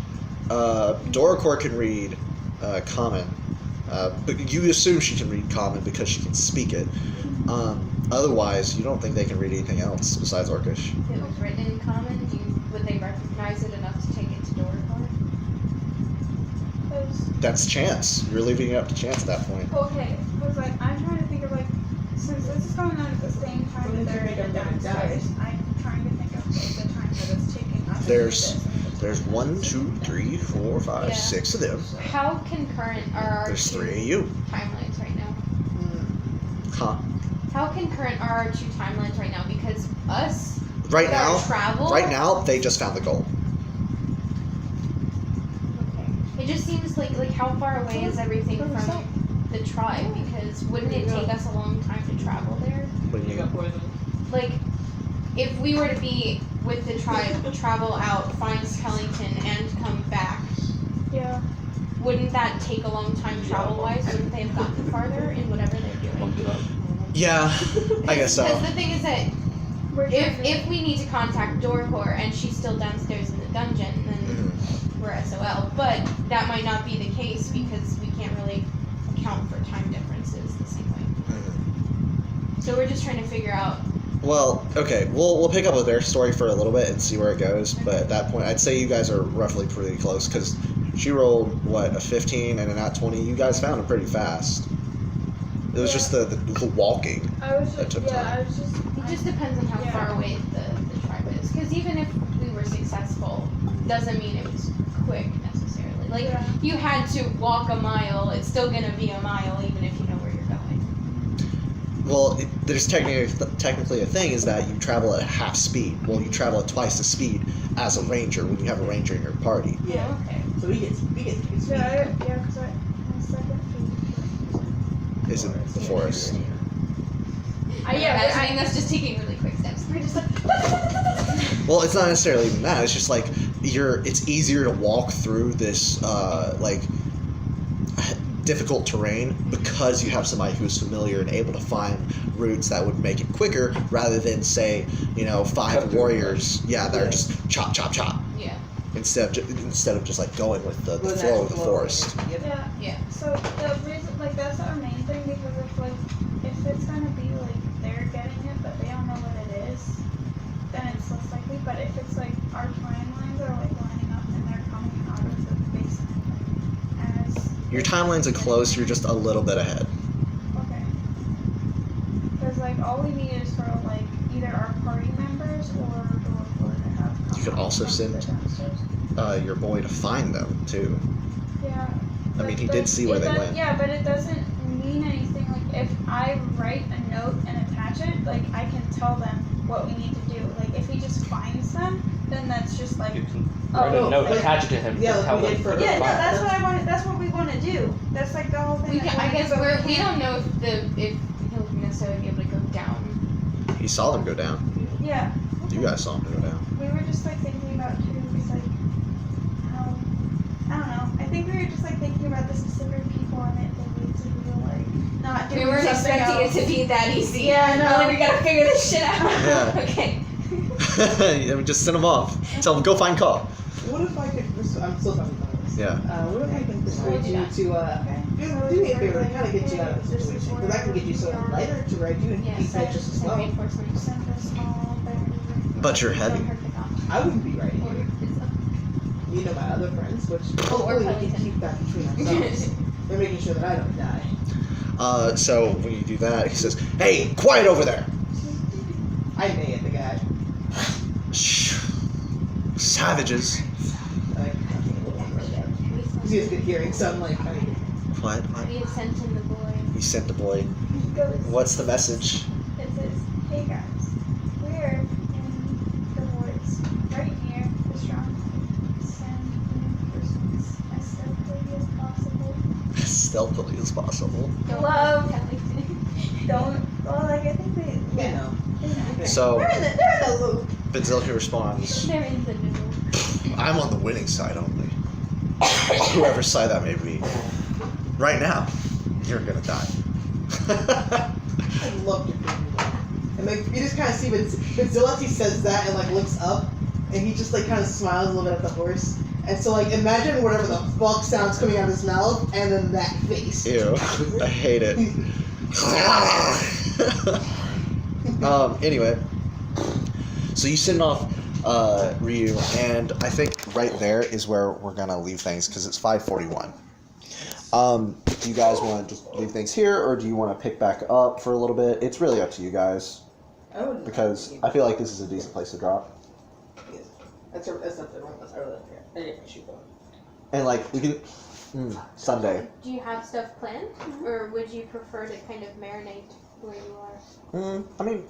Dorrokor can read Common. But you assume she can read Common because she can speak it. Otherwise, you don't think they can read anything else besides Orcish. If it was written in common, would they recognize it enough to take it to Dorrokor? That's chance. You're leaving it up to chance at that point. Okay, because like I'm trying to think of like since this is going on at the same time that they're downstairs, I'm trying to think of like, the time that it's taking us. There's 1, 2, 3, 4, 5, Yeah. 6 of them. How concurrent are our There's two 3 of you. timelines right now? Huh? How concurrent are our two timelines right now? Because us, Right with our now, travel, they just found the goal. okay. It just seems like how far away is everything from the tribe? Because wouldn't it take us a long time to travel there? What do you You got mean? poison. Like, if we were to be with the tribe, travel out, find Pellington, and come back, Yeah. wouldn't that take a long time travel-wise? Wouldn't they have gotten farther in whatever they're doing? Yeah, I guess so. Because the thing is that We're if we need to contact Dorrokor and she's still downstairs in the dungeon, then Mhm. we're SOL. But that might not be the case because we can't really account for time differences the same way. Mhm. So we're just trying to figure out. Well, okay, we'll pick up with their story for a little bit and see where it goes. But at that point, I'd say you guys are roughly pretty close because she rolled a 15 and a nat 20. You guys found it pretty fast. It was just the walking. I was That just took time. I was just. It just depends on how Yeah. far away the tribe is. Because even if we were successful, doesn't mean it was quick necessarily. Like, Yeah. you had to walk a mile, it's still gonna be a mile even if you know where you're going. Well, there's technically a thing is that you travel at half speed. Well, you travel at twice the speed as a ranger when you have a ranger in your party. Yeah. Oh, okay. So we get speed. Yeah, because my second favorite. Is in the forest. I mean, that's just taking really quick steps. We're just like. Well, it's not necessarily even that. It's just like it's easier to walk through this difficult terrain because you have somebody who's familiar and able to find routes that would make it quicker rather than say 5 warriors that are just chop chop chop Yeah. instead of just like going with the flow of the forest. Yeah. Yeah. So the reason, that's our main thing because if it's gonna be they're getting it but they don't know what it is, then it's less likely. But if it's our timelines are lining up and they're coming out of the basement as Your timelines are close. You're just a little bit ahead. okay. Because all we need is for either our party members or Dorrokor to have. You could also come send downstairs. your boy to find them too. Yeah. I mean, he did see where they went. Yeah, but it doesn't mean anything. If I write a note and attach it, I can tell them what we need to do. If he just finds them, then that's just You can oh, write a no, note, like- attach it to him, yeah, and tell we him did for- to yeah, no, find that's it. what I want. That's what we want to do. That's the whole thing. We can, I guess we can't- don't know if he'll necessarily be able to go down. He saw them go down. Yeah. You guys saw them go down. We were just thinking about too, because how I don't know. I think we were just thinking about the specific people in it that need to be not doing We weren't something expecting else. it to be that easy. Yeah, no. Really, we gotta figure this shit out. Yeah. Okay. Just send them off. Tell them go find Caw. What if I could? I'm still talking about this. Yeah. What if I can persuade you to Okay. do me a favor to kind of get you out of the situation? Because I can get you something lighter to ride you and Yeah, keep so that just as well. reinforcements. Send us all there. But you're heavy. I wouldn't be riding Or you. Bidzill. You know my other friends, which Or hopefully we can Pellington. keep that between ourselves. They're making sure that I don't die. So when you do that, he says, "Hey, quiet over there." I may at the guy. Savages. He has good hearing, so I'm like, What? We have sent in the boy. You sent the boy. He goes, What's the message? it says, hey guys, we're in the woods, right near the Strongholds, and reinforcements as stealthily as possible. Stealthily as possible. Love. Pellington. Don't, well, like, I think they, you know. they know. So, They're in the loop. Bidzill responds, They're in the middle. I'm on the winning side only. Whoever side that may be. Right now, you're gonna die. I love to do that. And like you just kind of see Bidzill as he says that and like looks up, and he just like kind of smiles a little bit at the horse. And so like imagine whatever the fuck sounds coming out of his mouth, and then that face. Ew. I hate it. Anyway. So you send off Ryu, and I think right there is where we're gonna leave things, because it's 5:41. Do you guys want to just leave things here, or do you want to pick back up for a little bit? It's really up to you guys, I would. because I feel like this is a decent place to drop. That's something wrong. That's really unfair. I didn't shoot going. And like we can Sunday. Do you have stuff planned, or would you prefer to kind of marinate where you are? I mean,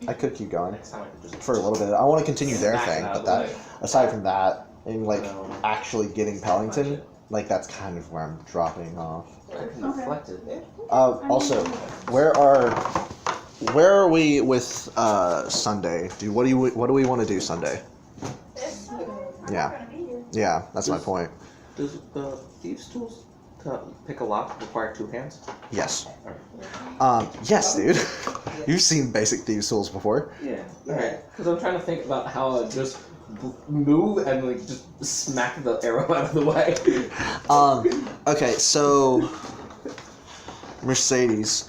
I could keep going Next time I could just for a little bit. I want to continue their Back thing, out but of the that way. aside from that, and like No. actually getting Pellington, like that's kind of where I'm dropping off. I can deflect it. Also, where are we with Sunday? What do we want to do Sunday? I'm Yeah. not gonna be here. Yeah, that's my point. Does the thieves' tools to pick a lock require 2 hands? Yes. Yes, dude. You've seen basic thieves tools before. Yeah. Alright. Because I'm trying to think about how I just move and like just smack the arrow out of the way. Okay, so Mercedes,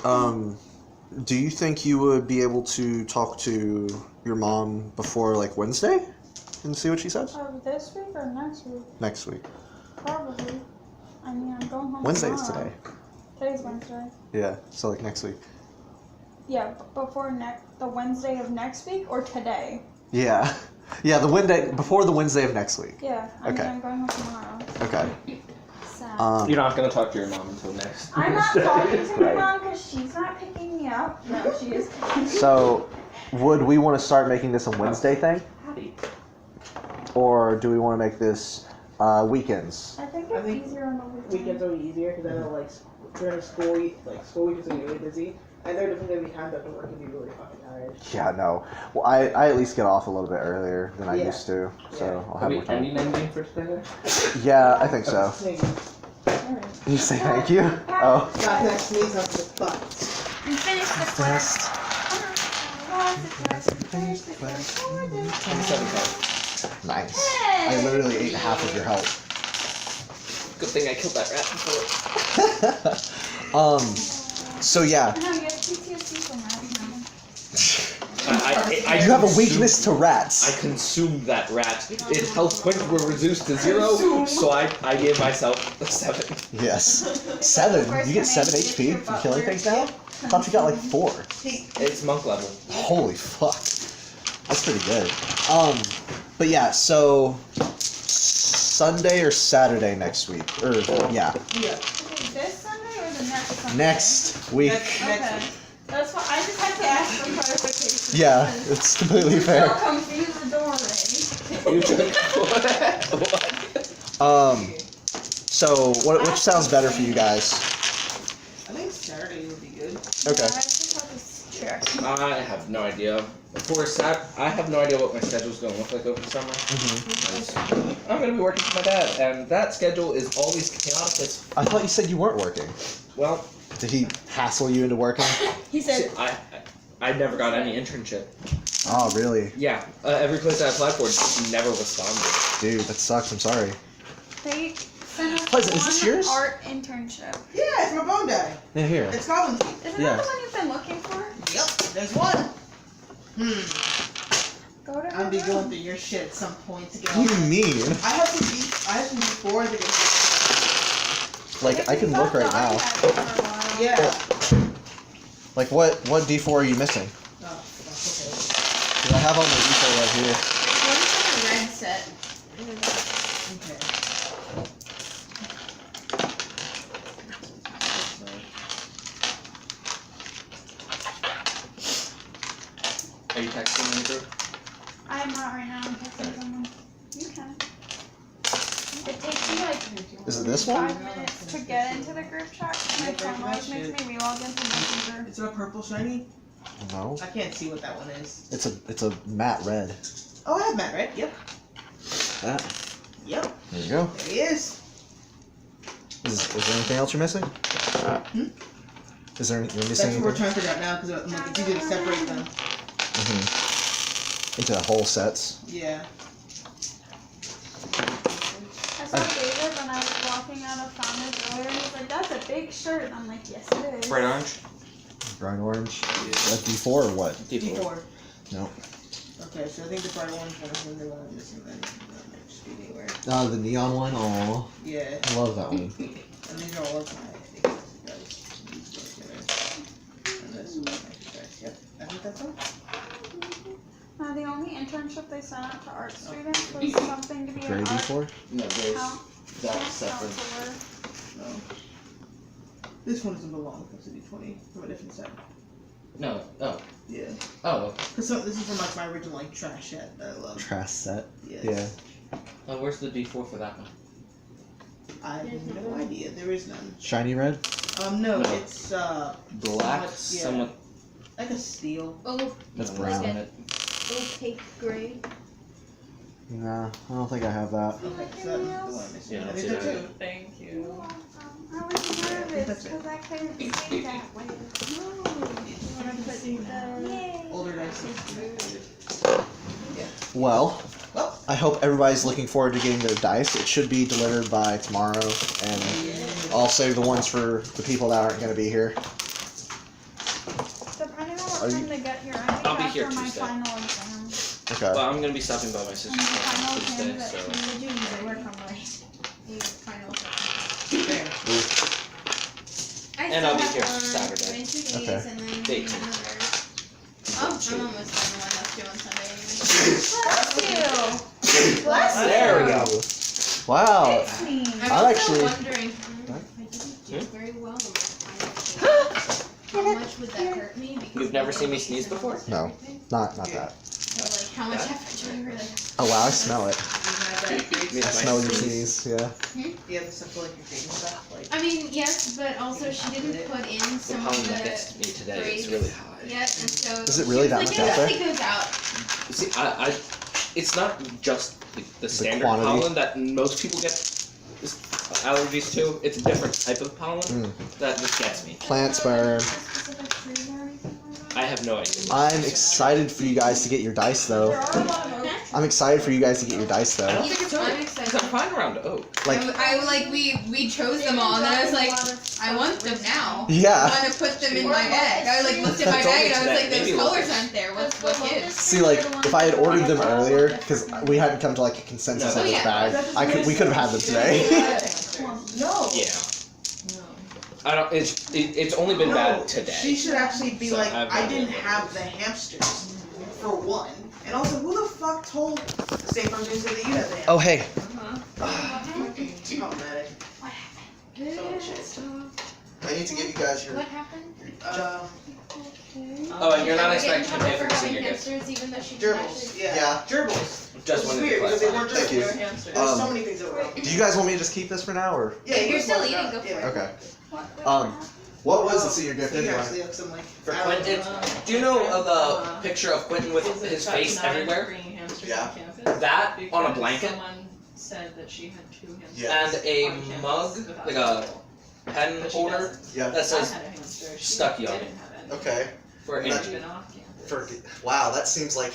do you think you would be able to talk to your mom before like Wednesday and see what she says? This week or next week? Next week. Probably. I mean, I'm going home Wednesday is tomorrow. today. Today's Wednesday. Yeah, so like next week. Yeah, before the Wednesday of next week or today? Yeah. Yeah, the Wednesday before the Wednesday of next week. Yeah, I Okay. mean, I'm going home tomorrow. Okay. Sad. You're not gonna talk to your mom until next. I'm not talking to my Right. mom because she's not picking me up. No, she is. So, would we want to start making this a Wednesday thing, or do we want to make this weekends? I think I it's think easier on the weekend. Weekends are easier because I know like during school week, like school week is gonna be really busy, and they're definitely gonna be timed up to work and be really fucking tired. Yeah, no. Well, I at least get off a little bit earlier than I Yeah. used to, so Yeah. I'll Are have we more time. ending anything for today? Yeah, I think so. Maybe. Alright. You say thank you? Oh. Not that sneeze on the butt. You finished the quest. Nice. I literally ate half of your health. Good thing I killed that rat before. So yeah, No, you have PTSD from that. I you have a consumed- weakness to I rats. consumed that rat. Its health points were reduced to 0, so I gave myself a 7. Yes. 7? You get 7 HP from killing things now? I thought you got like 4. It's monk level. Holy fuck. That's pretty good. But yeah, so Sunday or Saturday next week. Or yeah. Yeah. This Sunday or the next Sunday? Next week. Okay. That's why I just had to ask for clarification. Yeah, it's completely fair. Don't confuse the doorway. You took what? So which sounds better for you guys? I think Saturday would be good. Okay. I just have to check. I have no idea. I have no idea what my schedule's going to look like over the summer. Mm-hmm. I'm going to be working for my dad, and that schedule is always chaotic as... I thought you said you weren't working. Well, Did he hassle you into working? He said, I never got any internship. Oh, really? Yeah, every place I applied for just never responded. Dude, that sucks. I'm sorry. they sent us Pleasant, is this one yours? art internship. Yeah, it's my bone dye. Yeah, here. It's Goblin Tea. Isn't Yeah. that the one you've been looking for? Yep, there's one. Go to I'll her be room. going through your shit at some point to get What do you mean? I have some beef. I have some before the Like, I can look right now. Yeah. Like, what D4 are you missing? Oh, okay. 'Cause I have all my D4 right here. There's one from a red set. Okay. Are you texting me, bro? I am not right now. I'm texting someone. You can. It takes me like Is it this one? 5 minutes to get into the group chat. My phone always makes me relog into Messenger. It's a purple shiny? No. I can't see what that one is. It's a matte red. Oh, I have Matt Red. Yep. That. Yep. There you go. There he is. Is there anything else you're missing? Is there you're That's missing what we're anything? trying to figure out now because like, it's easy to separate them. Into whole sets. Yeah. I saw David when I was walking out of Founders earlier, and he's like, "That's a big shirt." And I'm like, "Yes, it is." Bright orange? Bright orange. That D4 or what? D4. No. Okay, so I think the bright orange one is the one I'm missing then. That might just be anywhere. The neon one. Aw. Yeah. I love that one. And these are all of my guys. These go together. And this is my guys. Yep. I think that's all. The only internship they sent out to art students was something to be Gray an art D4. No, there's count- separate. counselor. No. This one doesn't belong to City 20 from a different set. No. Oh. Yeah. Oh, okay. Because this is from like my original like trash set that I love. Trash set. Yes. Yeah. Oh, where's the D4 for that one? I have no idea. There is none. Shiny red. No, No. it's Black, somewhat like a steel. Oh, That's No, brown. on it. opaque gray. Nah, I don't think I have that. Okay, so that's the one I'm missing. Yeah, I that's think that's it. it. Thank you. I was nervous that's it. because I couldn't see that way. No. You want to put the... Older dice. Well, Well, I hope everybody's looking forward to getting their dice. It should be delivered by tomorrow, and I'll save the ones for the people that aren't going to be here. Depending on Are what you- time they get here, I think I'll be here after my Tuesday. final exam. Okay. Well, I'm gonna be stopping by my sister's And the house final on exam Tuesday, is at so. 2. Did you usually work on my final exam? there. I And still I'll be have here one Saturday. in 2 days, Okay. and then Date. another. Oh, I'm almost done the one that's due on Sunday anyway. Bless you! There we go. Wow. It's me. I'm I'm also actually- wondering, What? if I didn't do very well on my final exam, how much would that hurt me? Because You've never they seen me did sneeze before? everything. No. Not that. So, like, how much effort do I really Oh wow, I smell it. You have that creates Me I and smell my your sneeze. sneeze. Yeah. you have the stuff for like your creating stuff, like I mean, yes, but also she didn't put in The some of pollen that the gets me today is grades really high. yet, and so Is it really she was that like, much out yeah, there? take those out. See, it's not just the standard quantity. pollen that most people get allergies to. It's a different type of pollen that just gets me. Plant sperm. Specific trees or anything like that? I have no idea. I'm excited for you guys to get your dice though. There are a lot of oaks. I'm excited for you guys to get your dice I though. don't think it's oak. I'm Because excited. I'm flying around oak. Like, we chose them all, and then I was like, I want them now. I yeah. want to put them in my bag. I like looked at my bag and I was like, those colors aren't there. What gives? See, like, if I had ordered them earlier, because we hadn't come to like a consensus No. on Oh, this yeah. bag, we could have had them today. no. Yeah. I don't. It's only been No, bad today. She should actually be So like, I've I got didn't it. have the hamsters for one, and also who the fuck told the same person who said that you had the hamsters? Oh hey, Problematic. I need to give you guys your. What happened? Oh, and you're not Did we get in expecting to trouble pay for for the having senior gift. hamsters, even though she didn't Gerbils, actually. yeah. Gerbils. Just It's wanted to weird because they clarify. weren't Thank you. gerbils. There's so many things that were wrong. Do you guys want me to just keep this for now, or? Yeah, If you're you still wanted eating, that. go for Yeah. it. Okay. What was the senior gift So you anyway? actually have some like. For I don't know. Quentin, do you know of the picture of Quentin with his face everywhere? Yeah. That on a blanket Someone said that she had 2 hamsters. Yeah. and a on campus mug, without like a school. pen But she holder doesn't. Yeah. that I says had a hamster. She stuck young. didn't have any. Okay. for That- She's energy. been off campus. Wow, that seems like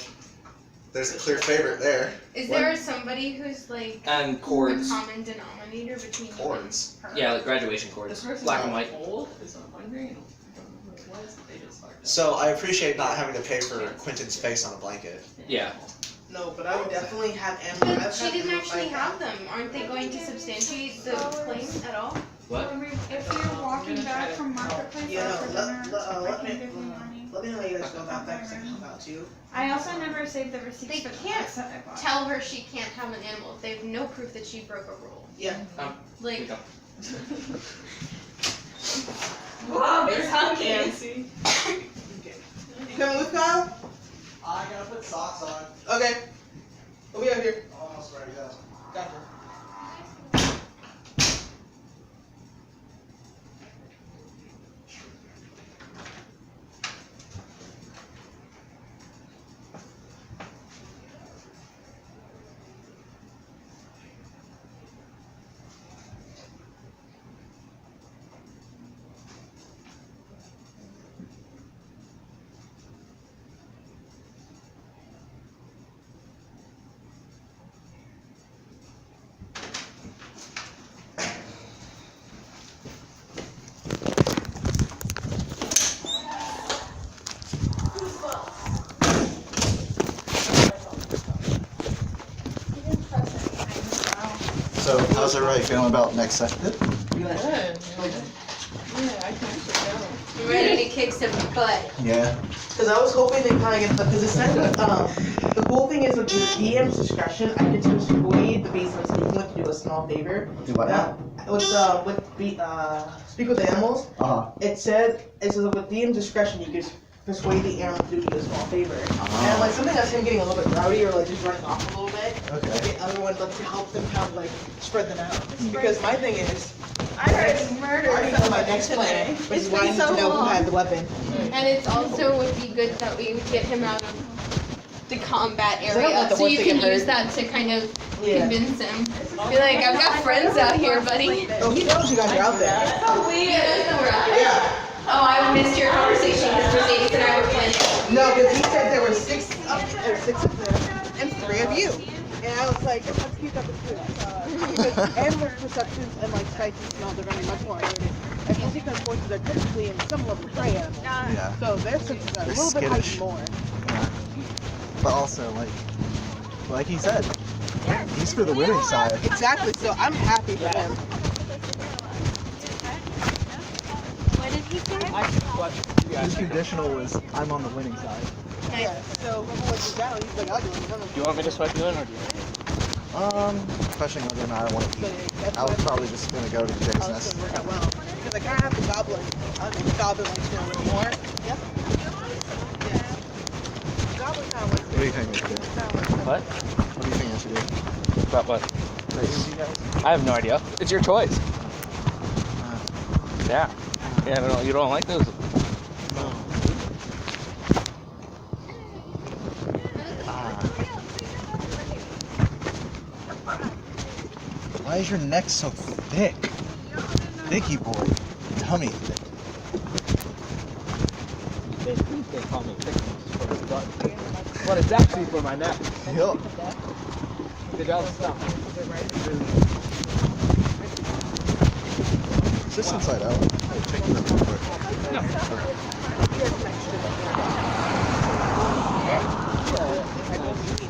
there's a clear favorite there. Is What? there somebody who's like And a cords. common denominator between you Cords. and her? Yeah, like graduation This cords. person's Black and not white. old, is what I'm wondering. I don't know who it was, but they just fucked up. So I appreciate not having to pay for Quentin's face on a blanket. Yeah. No, but I would definitely have ammo. But she didn't actually have them. Aren't they going to substantiate the claim at all? What? If you're walking back from marketplace Yeah, after dinner, I let can me give you money. let me know how you guys go about that because I can help out too. I also never saved the receipts They for the can't box that I bought. Tell her she can't have an animal if they have no proof that she broke a rule. Yeah. Like, Wow, It's Genasi. You coming with Kyle? I gotta put socks on. Okay. We'll be out here. Almost ready, yeah. Gotcha. So, how's everybody feeling about next session? You guys. I'm ready to kick some butt. Yeah. Because I was hoping they kind of get because it said the cool thing is with the DM's discretion, I could persuade the basement speaking to do a small favor. Do what now? Speak with the animals. Uh-huh. It says with DM's discretion, you could persuade the animal to do you a small favor. And like something that's him getting a little bit rowdy or like just running off a little bit. Okay. To get everyone like, to help them kind of like spread them out. Because my thing is, I heard murder. I already know my next plan, which is why I need to know who had the weapon. And it also would be good that we would get him out of the combat I don't area, want the so horse you to can get use hurt. that to kind of Yeah. convince him. Be like, I've got friends out here, buddy. Oh, he knows you guys are out there. Oh, wait, he does know we're out there. Yeah. Oh, I missed your conversation because Mercedes and I were planning. No, because he said there were six of them and 3 of you. And I was like, let's keep that between us. Because animal perceptions and like sights and smells are going to be much more alerted. Especially because horses are typically in some level prey animals. Yeah. So their senses are a They're little bit skittish. heightened more. Yeah. But also, like he said, he's for the winning side. Exactly, so I'm happy for him. What did he say? His conditional was, I'm on the winning side. Yeah, so remember what you got, he's like, I'll do it. Do you want me to swipe you in or do you? Especially whether or not I want to eat. I was probably just gonna go to Jay's Oh, nest. this will work out well. Because I kind of have the goblin. I think the goblin likes me a little more. Yep. Yeah. The goblin kind of likes What do you think we should do? What? What do you think I should do? About what? Race you guys? I have no idea. It's your choice. Yeah. Yeah, no, you don't like those? No. Why is your neck so thick? Thicky boy. Tummy thick. They call me thick for his butt. But it's actually for my neck. Yup. Good job, stop. Is this inside out? I'll check it out real quick.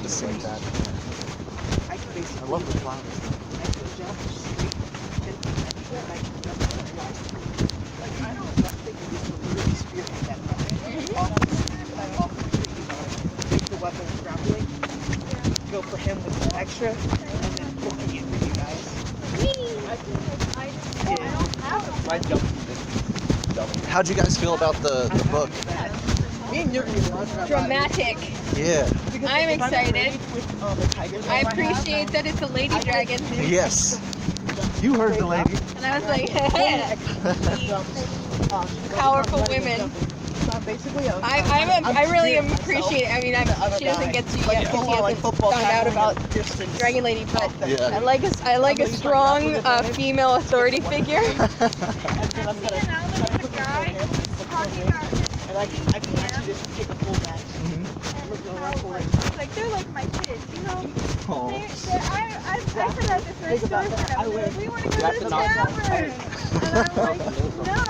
The same bad. I love the flowers. Go for him with some extra, and then booking it for you guys. My jump. How'd you guys feel about the book? Me and Yuri were talking about Dramatic. Yeah. Because I'm if not excited. ready with, the tigers, I might have appreciate that it's a lady dragon. Yes. You heard the lady. And I was like, powerful women. Basically, I really am appreciating. I mean, she doesn't get to yet because she hasn't found out about Dragon Lady, but Yeah. I like a strong female authority figure. and I can actually just take a full back. Like they're like my kids, you know. Oh. I said that this Think about that. I will. We want to go to the tavern. And I'm like, no.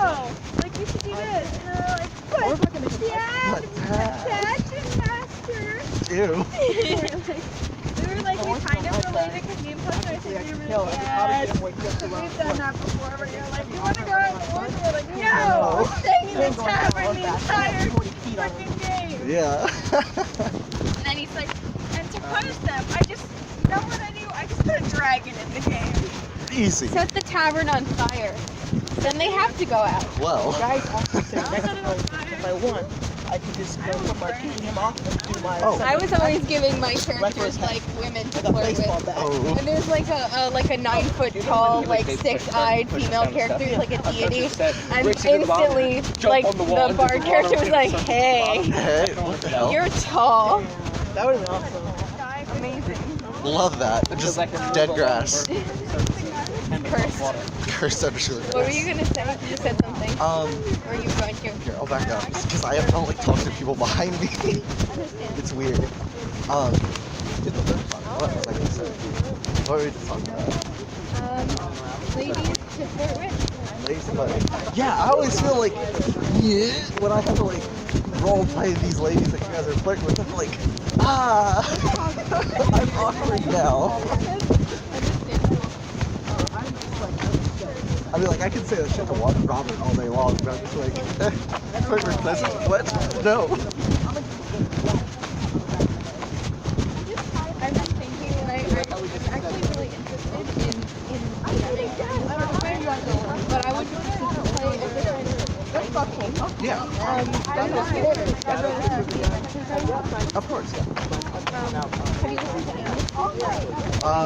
Like we should do this. And they're like, what? Dad, What? Dad didn't ask character. Ew. We were like, we kind of related because me and Plus are saying we were really bad. We've done that before where you're like, you want to go out in the woods? And we're like, no, we're staying in the tavern the entire freaking game. Yeah. And then he's like, and to punish them, you know what I do? I just put a dragon in the game. Easy. Set the tavern on fire. Then they have to go out. Well. Guys also said next time if I won, I could just go from kicking him off and do my I was always giving my characters like women to like a flirt baseball with. bat. Oh. And there's like a 9 foot tall, like 6-eyed female character who's like a deity. And instantly, like the bard character was like, hey, Hey, what the hell? you're tall. That would have been awesome. Amazing. Love that. Just dead grass. Cursed. Cursed undershirt grass. What were you gonna say? You said something. Or are you going to? Here, I'll back up. Because I don't like talking to people behind me. It's weird. What was I gonna say? What were we just talking about? Ladies to flirt with. Ladies, but yeah, I always feel like when I have to like role play these ladies that you guys are flirting with, I'm like, I'm awkward now. I mean, like, I can say that shit to Robert all day long, but I'm just like, what? No. I've been thinking, and I'm actually really interested in but I would play a different. Yeah. Of course, yeah. Have you listened to Amos?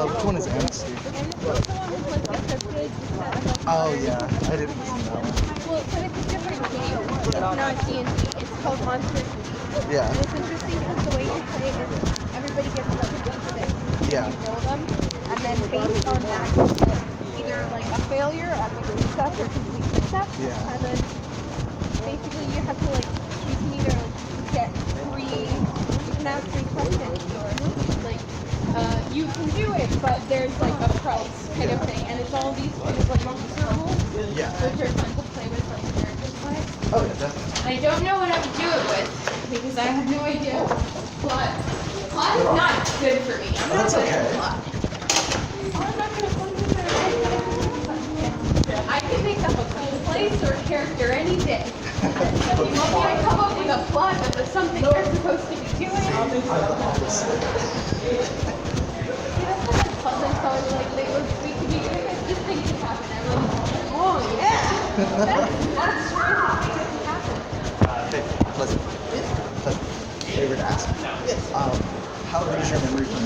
Which one is Amos? Oh, yeah. I didn't listen to that one. Well, but it's a different game. It's not D&D. It's called Monsters. Yeah. And it's interesting because the way you play is everybody gets like a basic. Yeah. You know them, and then based on that, you get either like a failure, a success, or complete success. Yeah. And then basically you have to like, you can either get you can have 3 questions, or like, you can do it, but there's like a price kind of thing, and it's all these kind of like rules, Yeah. which are fun to play with like characters play. Oh, yeah, definitely. I don't know what I would do it with because I have no idea. Plot is not good for me. I'm not That's good okay. at plot. I can make up a cool place or character any day. You want me to come up with a plot of something you're supposed to be doing? I'm the opposite. Pleasant colors, like we could be doing this thing could happen. I'm like, oh yeah, that's true. Things happen. Hey, Pleasant. Favorite ask. How good is your memory from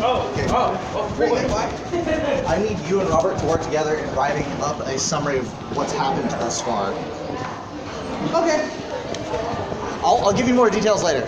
pretty good. I need you and Robert to work together in writing up a summary of what's happened thus far. Okay. I'll give you more details later.